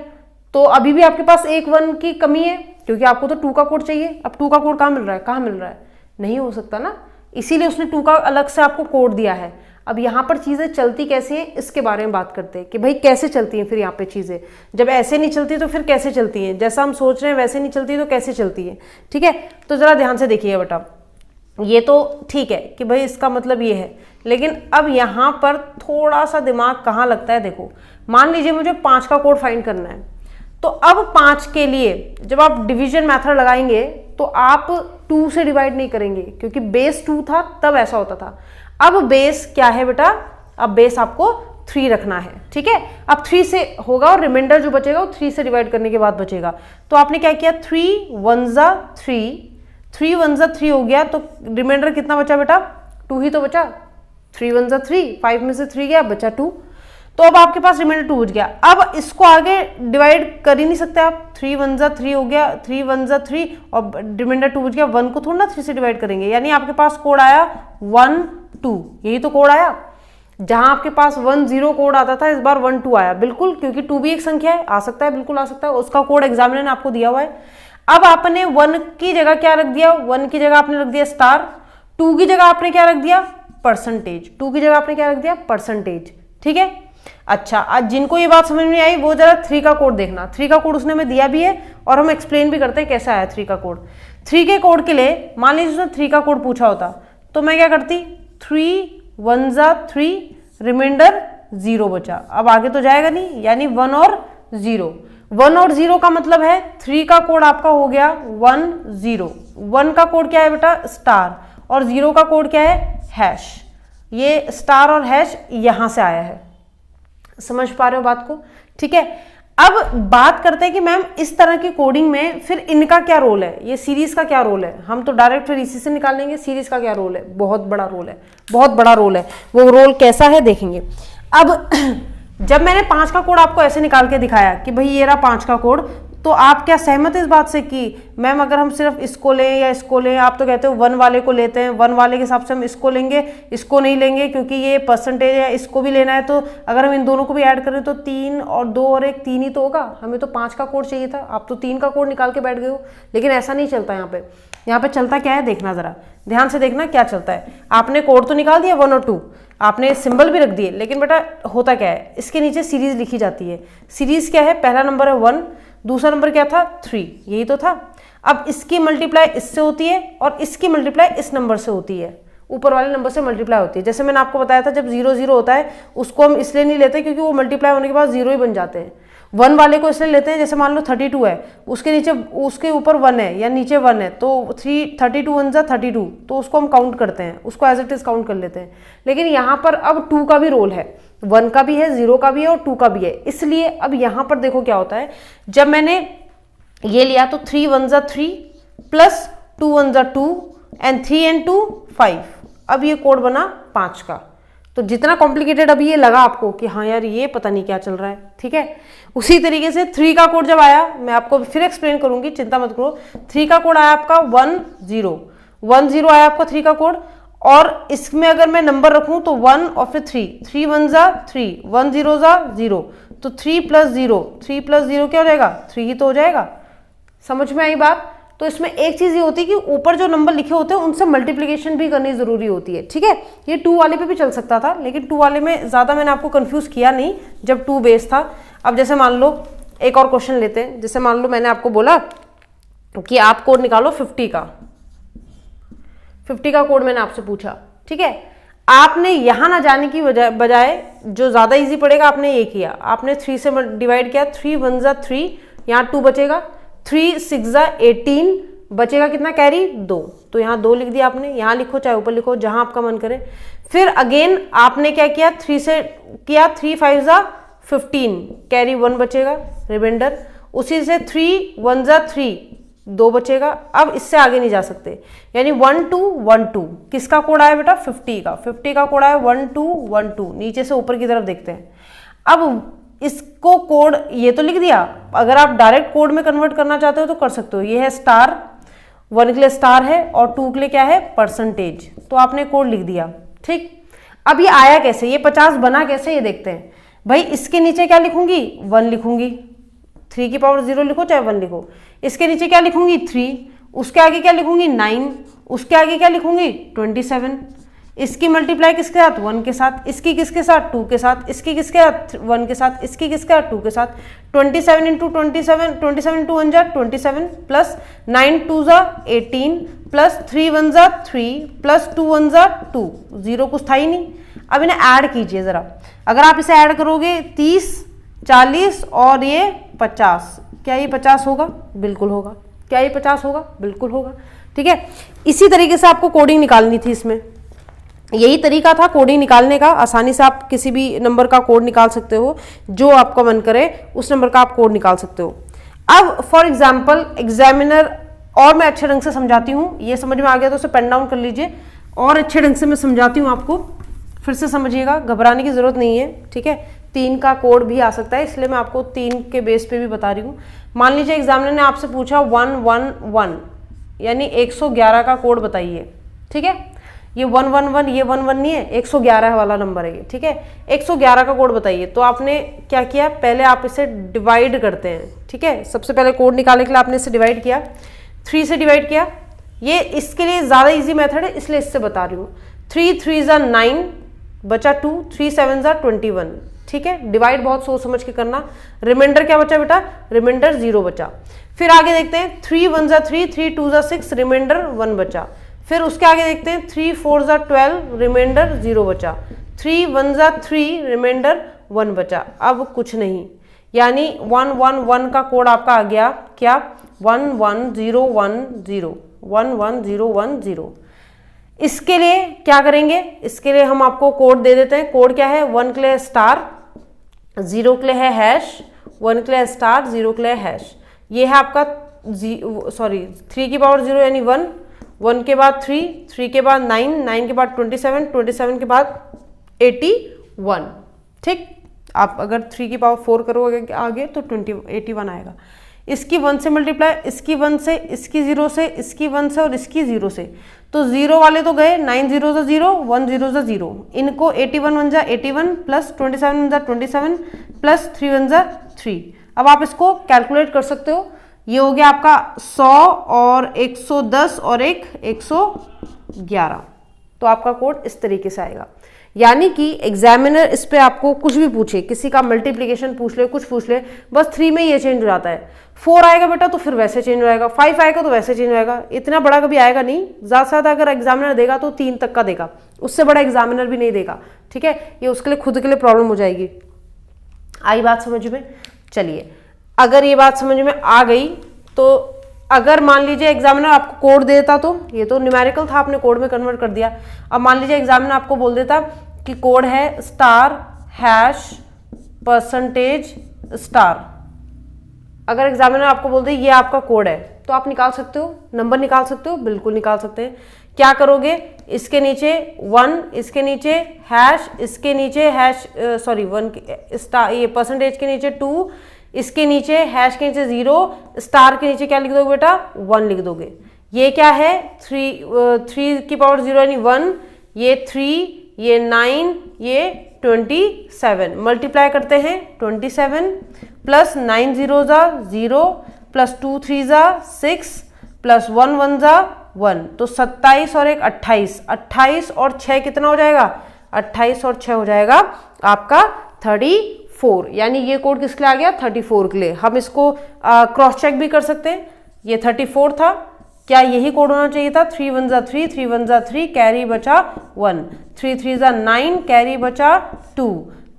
तो अभी भी आपके पास एक 1 की कमी है क्योंकि आपको तो 2 का कोड चाहिए। अब 2 का कोड कहाँ मिल रहा है? कहाँ मिल रहा है? नहीं हो सकता ना, इसीलिए उसने 2 का अलग से आपको कोड दिया है। अब यहाँ पर चीजें चलती कैसे हैं इसके बारे में बात करते हैं कि भाई कैसे चलती हैं फिर यहाँ पे चीजें। जब ऐसे नहीं चलती तो फिर कैसे चलती हैं? जैसा हम सोच रहे हैं वैसे नहीं चलती तो कैसे चलती है? ठीक है, तो जरा ध्यान से देखिए बेटा, ये तो ठीक है कि भाई इसका मतलब ये है, लेकिन अब यहाँ पर थोड़ा सा दिमाग कहाँ लगता है। देखो, मान लीजिए मुझे 5 का कोड फाइंड करना है, तो अब 5 के लिए जब आप डिवीजन मेथड लगाएंगे तो आप 2 से डिवाइड नहीं करेंगे क्योंकि बेस 2 था तब ऐसा होता था। अब बेस क्या है बेटा? अब बेस आपको 3 रखना है। ठीक है, अब 3 से होगा और रिमाइंडर जो बचेगा वो 3 से डिवाइड करने के बाद बचेगा। तो आपने क्या किया, 3 1 जा 3, 3 1 जा 3 हो गया, तो रिमाइंडर कितना बचा बेटा? 2 ही तो बचा। 3 1 जा 3, 5 में से 3 गया, बचा 2। तो अब आपके पास रिमाइंडर 2 बच गया। अब इसको आगे डिवाइड कर ही नहीं सकते आप, 3 1 जा 3 हो गया, 3 1 जा 3 और रिमाइंडर 2 बच गया। 1 को थोड़ा ना 3 से डिवाइड करेंगे, यानी आपके पास कोड आया 1 2, यही तो कोड आया। जहां आपके पास 1 0 कोड आता था, इस बार 1 2 आया, बिल्कुल, क्योंकि 2 भी एक संख्या है, आ सकता है, बिल्कुल आ सकता है, उसका कोड एग्जामिनर ने आपको दिया हुआ है। अब आपने 1 की जगह क्या रख दिया? 1 की जगह आपने रख दिया स्टार, 2 की जगह आपने क्या रख दिया? परसेंटेज। 2 की जगह आपने क्या रख दिया? परसेंटेज। ठीक है, अच्छा, आज जिनको ये बात समझ में आई वो जरा 3 का कोड देखना। 3 का कोड उसने हमें दिया भी है और हम एक्सप्लेन भी करते हैं कैसे आया 3 का कोड। 3 के कोड के लिए मान लीजिए उसने 3 का कोड पूछा होता तो मैं क्या करती, 3 1 जा 3, रिमाइंडर 0 बचा। अब आगे तो जाएगा नहीं, यानी 1 और 0, 1 और 0 का मतलब है 3 का कोड आपका हो गया 1 0। 1 का कोड क्या है बेटा स्टार, और 0 का कोड क्या है हैश। ये स्टार और हैश यहां से आया है, समझ पा रहे हो बात को? ठीक है, अब बात करते हैं कि मैम इस तरह की कोडिंग में फिर इनका क्या रोल है, ये सीरीज का क्या रोल है। हम तो डायरेक्ट फिर इसी से निकाल लेंगे, सीरीज का क्या रोल है, बहुत बड़ा रोल है, बहुत बड़ा रोल है। वो रोल कैसा है देखेंगे। अब जब मैंने 5 का कोड आपको ऐसे निकाल के दिखाया कि भाई ये रहा 5 का कोड, तो आप क्या सहमत इस बात से कि मैम अगर हम सिर्फ इसको लें या इसको लें, आप तो कहते हो 1 वाले को लेते हैं, 1 वाले के हिसाब से हम इसको लेंगे, इसको नहीं लेंगे क्योंकि ये परसेंटेज है, इसको भी लेना है। तो अगर हम इन दोनों को भी ऐड करें तो 3 और 2 और 1 3 ही तो होगा, हमें तो 5 का कोड चाहिए था, आप तो 3 का कोड निकाल के बैठ गए हो। लेकिन ऐसा नहीं चलता यहाँ पे। यहाँ पे चलता क्या है देखना, जरा ध्यान से देखना क्या चलता है। आपने कोड तो निकाल दिया 1 और 2, आपने सिंबल भी रख दिए, लेकिन बेटा होता क्या है, इसके नीचे सीरीज लिखी जाती है। सीरीज क्या है, पहला नंबर है 1, दूसरा नंबर क्या था 3, यही तो था। अब इसकी मल्टीप्लाई इससे होती है और इसकी मल्टीप्लाई इस नंबर से होती है, ऊपर वाले नंबर से मल्टीप्लाई होती है। जैसे मैंने आपको बताया था जब 0 0 होता है उसको हम इसलिए नहीं लेते क्योंकि वो मल्टीप्लाई होने के बाद 0 ही बन जाते हैं। 1 वाले को इसलिए लेते हैं, जैसे मान लो 32 है, उसके नीचे उसके ऊपर 1 है या नीचे 1 है, तो 32 1 जा 32, तो उसको हम काउंट करते हैं, उसको एज इट इज काउंट कर लेते हैं। लेकिन यहाँ पर अब 2 का भी रोल है, 1 का भी है, 0 का भी है और 2 का भी है। इसलिए अब यहाँ पर देखो क्या होता है, जब मैंने ये लिया तो 3 1 जा 3 प्लस 2 1 जा 2 एंड 3 and 2 5, अब ये कोड बना 5 का। तो जितना कॉम्प्लिकेटेड अभी ये लगा आपको कि हाँ यार ये पता नहीं क्या चल रहा है, ठीक है, उसी तरीके से 3 का कोड जब आया, मैं आपको फिर एक्सप्लेन करूंगी, चिंता मत करो। 3 का कोड आया आपका 1 0 1 0 आया आपका 3 का कोड, और इसमें अगर मैं नंबर रखूं तो 1 और फिर 3 1 जा 3 1 0 जा 0, तो 3 + 0 3 + 0 क्या हो जाएगा 3 ही तो हो जाएगा। समझ में आई बात? तो इसमें एक चीज ये होती है कि ऊपर जो नंबर लिखे होते हैं उनसे मल्टीप्लिकेशन भी करनी जरूरी होती है, ठीक है। ये 2 वाले पे भी चल सकता था, लेकिन 2 वाले में ज्यादा मैंने आपको कंफ्यूज किया नहीं जब 2 बेस था। अब जैसे मान लो एक और क्वेश्चन लेते हैं, जैसे मान लो मैंने आपको बोला कि आप कोड निकालो 50 का, 50 का कोड मैंने आपसे पूछा, ठीक है। आपने यहां ना जाने की बजाय जो ज्यादा इजी पड़ेगा आपने ये किया, आपने 3 से डिवाइड किया, 3 1 जा 3, यहाँ 2 बचेगा, 3 6 जा 18, बचेगा कितना कैरी 2, तो यहाँ 2 लिख दिया आपने, यहाँ लिखो चाहे ऊपर लिखो जहां आपका मन करे। फिर अगेन आपने क्या किया, 3 से किया, 3 5 जा 15, कैरी 1 बचेगा रिमाइंडर, उसी से 3 1 जा 3 2 बचेगा। अब इससे आगे नहीं जा सकते, यानी 1 2 1 2, किसका कोड आया बेटा 50 का, 50 का कोड आया 1 2 1 2, नीचे से ऊपर की तरफ देखते हैं। अब इसको कोड ये तो लिख दिया, अगर आप डायरेक्ट कोड में कन्वर्ट करना चाहते हो तो कर सकते हो। ये है स्टार, 1 के लिए स्टार है और 2 के लिए क्या है परसेंटेज, तो आपने कोड लिख दिया, ठीक। अब ये आया कैसे, ये 50 बना कैसे, ये देखते हैं। भाई इसके नीचे क्या लिखूंगी 1 लिखूंगी, 3 की पावर 0 लिखो चाहे 1 लिखो, इसके नीचे क्या लिखूंगी 3, उसके आगे क्या लिखूंगी 9, उसके आगे क्या लिखूंगी 27, इसकी मल्टीप्लाई किसके साथ 1 के साथ, इसकी किसके साथ 2 के साथ, इसकी किसके साथ 1 के साथ, इसकी किसके साथ 2 के साथ, 27 × 27 27 × 1 जा 27 प्लस 9 2 जा 18 प्लस 3 1 जा 3 प्लस 2 1 जा 2, 0 कुछ था ही नहीं। अब इन्हें ऐड कीजिए जरा, अगर आप इसे ऐड करोगे 30 40 और ये 50, क्या ये 50 होगा, बिल्कुल होगा। क्या ये 50 होगा, बिल्कुल होगा, ठीक है। इसी तरीके से आपको कोडिंग निकालनी थी, इसमें यही तरीका था कोडिंग निकालने का। आसानी से आप किसी भी नंबर का कोड निकाल सकते हो, जो आपका मन करे उस नंबर का आप कोड निकाल सकते हो। अब फॉर एग्जाम्पल एग्जामिनर, और मैं अच्छे ढंग से समझाती हूँ, ये समझ में आ गया तो उसे पेन डाउन कर लीजिए, और अच्छे ढंग से मैं समझाती हूँ आपको, फिर से समझिएगा, घबराने की जरूरत नहीं है, ठीक है। 3 का कोड भी आ सकता है, इसलिए मैं आपको 3 के बेस पे भी बता रही हूँ। मान लीजिए एग्जामिनर ने आपसे पूछा 1 1 1 यानी 111 का कोड बताइए, ठीक है। ये 1 1 1 ये 1 1 नहीं है, 111 वाला नंबर है ये, ठीक है। 111 का कोड बताइए, तो आपने क्या किया, पहले आप इसे डिवाइड करते हैं, ठीक है। सबसे पहले कोड निकालने के लिए आपने इसे डिवाइड किया, 3 से डिवाइड किया, ये इसके लिए ज़्यादा इजी मेथड है इसलिए इससे बता रही हूँ। 3 3 जा 9 बचा 2, 3 7 जा 21, ठीक है। डिवाइड बहुत सोच समझ के करना। रिमाइंडर क्या बचा बेटा, रिमाइंडर 0 बचा। फिर आगे देखते हैं 3 1 जा 3 3 2 जा 6, रिमाइंडर 1 बचा। फिर उसके आगे देखते हैं 3 4 जा 12, रिमाइंडर 0 बचा। 3 1 जा 3, रिमाइंडर 1 बचा। अब कुछ नहीं, यानी 111 का कोड आपका आ गया क्या, 11010, 11010। इसके लिए क्या करेंगे, इसके लिए हम आपको कोड दे देते हैं। कोड क्या है, 1 के लिए स्टार, 0 के लिए है हैश, 1 के लिए स्टार, 0 के लिए हैश। ये है आपका 3 की पावर 0 यानी 1, 1 के बाद 3, 3 के बाद 9, 9 के बाद 27, 27 के बाद 81। ठीक, आप अगर 3 की पावर 4 करोगे आगे तो 81 आएगा। इसकी 1 से मल्टीप्लाई, इसकी 1 से, इसकी 0 से, इसकी 1 से और इसकी 0 से, तो 0 वाले तो गए, 9 0 सा 0, 1 0 सा 0, इनको 81 1 जा 81 प्लस 27 1 जा 27 प्लस 3 1 जा 3। अब आप इसको कैलकुलेट कर सकते हो। ये हो गया आपका 100 और 110 और एक 111। तो आपका कोड इस तरीके से आएगा। यानी कि एग्जामिनर इस पे आपको कुछ भी पूछे, किसी का मल्टीप्लिकेशन पूछ ले, कुछ पूछ ले, बस 3 में ये चेंज हो जाता है। 4 आएगा बेटा तो फिर वैसे चेंज हो जाएगा, 5 आएगा तो वैसे चेंज हो जाएगा, इतना बड़ा कभी आएगा नहीं। ज़्यादा से ज़्यादा अगर एग्जामिनर देगा तो 3 तक का देगा, उससे बड़ा एग्जामिनर भी नहीं देगा। ठीक है, ये उसके लिए खुद के लिए प्रॉब्लम हो जाएगी। आई बात समझ में? चलिए, अगर ये बात समझ में आ गई तो अगर मान लीजिए एग्जामिनर आपको कोड देता, तो ये तो न्यूमेरिकल था, आपने कोड में कन्वर्ट कर दिया। अब मान लीजिए एग्जामिनर आपको बोल देता कि कोड है स्टार हैश परसेंटेज स्टार। अगर एग्जामिनर आपको बोल दे ये आपका कोड है, तो आप निकाल सकते हो, नंबर निकाल सकते हो, बिल्कुल निकाल सकते हैं। क्या करोगे, इसके नीचे 1, इसके नीचे हैश, इसके नीचे हैश 1 स्टार, ये परसेंटेज के नीचे 2, इसके नीचे हैश के नीचे 0, स्टार के नीचे क्या लिख दोगे बेटा, 1 लिख दोगे। ये क्या है, 3 की पावर 0 यानी 1, ये 3, ये 9, ये 27। मल्टीप्लाई करते हैं, 27 प्लस 9 0 जा 0 प्लस 2 3 जा 6 प्लस 1 1 जा 1, तो 27 और एक 28, 28 और 6 कितना हो जाएगा, 28 और 6 हो जाएगा आपका 34। यानी ये कोड किसके लिए आ गया, 34 के लिए। हम इसको क्रॉस चेक भी कर सकते हैं, ये 34 था, क्या यही कोड होना चाहिए था, 3 1 जा 3, 3 1 जा 3, कैरी बचा 1, 3 3 जा 9, कैरी बचा 2,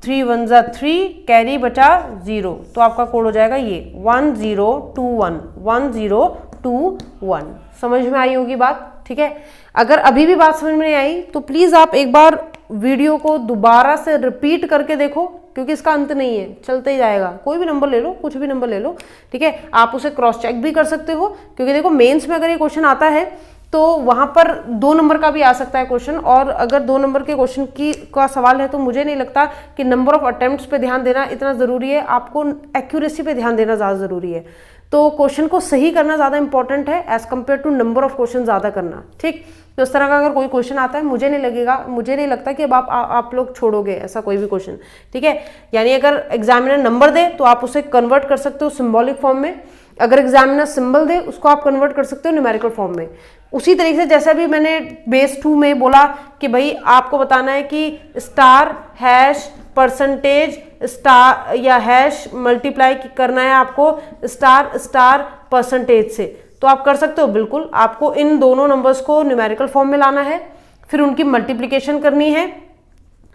3 1 जा 3, कैरी बचा 0, तो आपका कोड हो जाएगा ये 1021, 1021। समझ में आई होगी बात? ठीक है, अगर अभी भी बात समझ में नहीं आई तो प्लीज आप एक बार वीडियो को दोबारा से रिपीट करके देखो, क्योंकि इसका अंत नहीं है, चलते ही जाएगा। कोई भी नंबर ले लो, कुछ भी नंबर ले लो, ठीक है, आप उसे क्रॉस चेक भी कर सकते हो, क्योंकि देखो मेंस में अगर ये क्वेश्चन आता है तो वहां पर 2 नंबर का भी आ सकता है क्वेश्चन, और अगर 2 नंबर के क्वेश्चन का सवाल है तो मुझे नहीं लगता कि नंबर ऑफ अटेम्प्ट्स पे ध्यान देना इतना ज़रूरी है, आपको एक्यूरेसी पे ध्यान देना ज़्यादा ज़रूरी है। तो क्वेश्चन को सही करना ज़्यादा इंपॉर्टेंट है as compare to number of question ज़्यादा करना। ठीक, तो इस तरह का अगर कोई क्वेश्चन आता है, मुझे नहीं लगता कि अब आप लोग छोड़ोगे ऐसा कोई भी क्वेश्चन। ठीक है, यानी अगर एग्जामिनर नंबर दे तो आप उसे कन्वर्ट कर सकते हो सिंबॉलिक फॉर्म में, अगर एग्जामिनर सिंबल दे उसको आप कन्वर्ट कर सकते हो न्यूमेरिकल फॉर्म में। उसी तरीके से जैसे भी मैंने बेस 2 में बोला कि भाई आपको बताना है कि स्टार हैश परसेंटेज स्टार या हैश मल्टीप्लाई करना है आपको स्टार स्टार परसेंटेज से, तो आप कर सकते हो बिल्कुल। आपको इन दोनों नंबर्स को न्यूमेरिकल फॉर्म में लाना है, फिर उनकी मल्टीप्लिकेशन करनी है।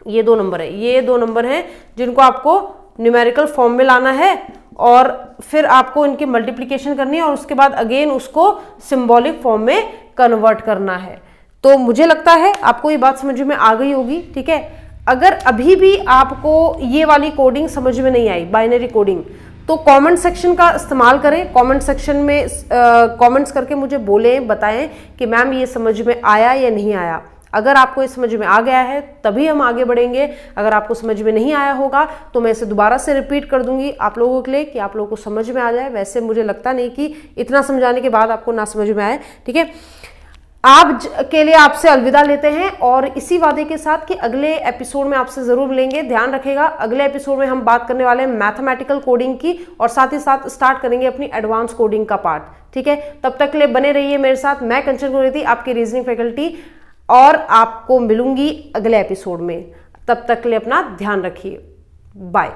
ये 2 नंबर है, ये 2 नंबर हैं जिनको आपको न्यूमेरिकल फॉर्म में लाना है, और फिर आपको इनकी मल्टीप्लिकेशन करनी है, और उसके बाद अगेन उसको सिंबॉलिक फॉर्म में कन्वर्ट करना है। तो मुझे लगता है आपको ये बात समझ में आ गई होगी। ठीक है, अगर अभी भी आपको ये वाली कोडिंग समझ में नहीं आई, बाइनरी कोडिंग, तो कमेंट सेक्शन का इस्तेमाल करें। कमेंट सेक्शन में कमेंट्स करके मुझे बोलें, बताएं कि मैम ये समझ में आया या नहीं आया। अगर आपको ये समझ में आ गया है तभी हम आगे बढ़ेंगे, अगर आपको समझ में नहीं आया होगा तो मैं इसे दोबारा से रिपीट कर दूंगी आप लोगों के लिए कि आप लोगों को समझ में आ जाए। वैसे मुझे लगता नहीं कि इतना समझाने के बाद आपको ना समझ में आए। ठीक है, आप के लिए आपसे अलविदा लेते हैं, और इसी वादे के साथ कि अगले एपिसोड में आपसे जरूर मिलेंगे। ध्यान रखिएगा, अगले एपिसोड में हम बात करने वाले हैं मैथमेटिकल कोडिंग की, और साथ ही साथ स्टार्ट करेंगे अपनी एडवांस कोडिंग का पार्ट। ठीक है, तब तक के लिए बने रहिए मेरे साथ। मैं कंचन गुरेती, आपकी रीजनिंग फैकल्टी, और आपको मिलूंगी अगले एपिसोड में। तब तक के लिए अपना ध्यान रखिए। बाय।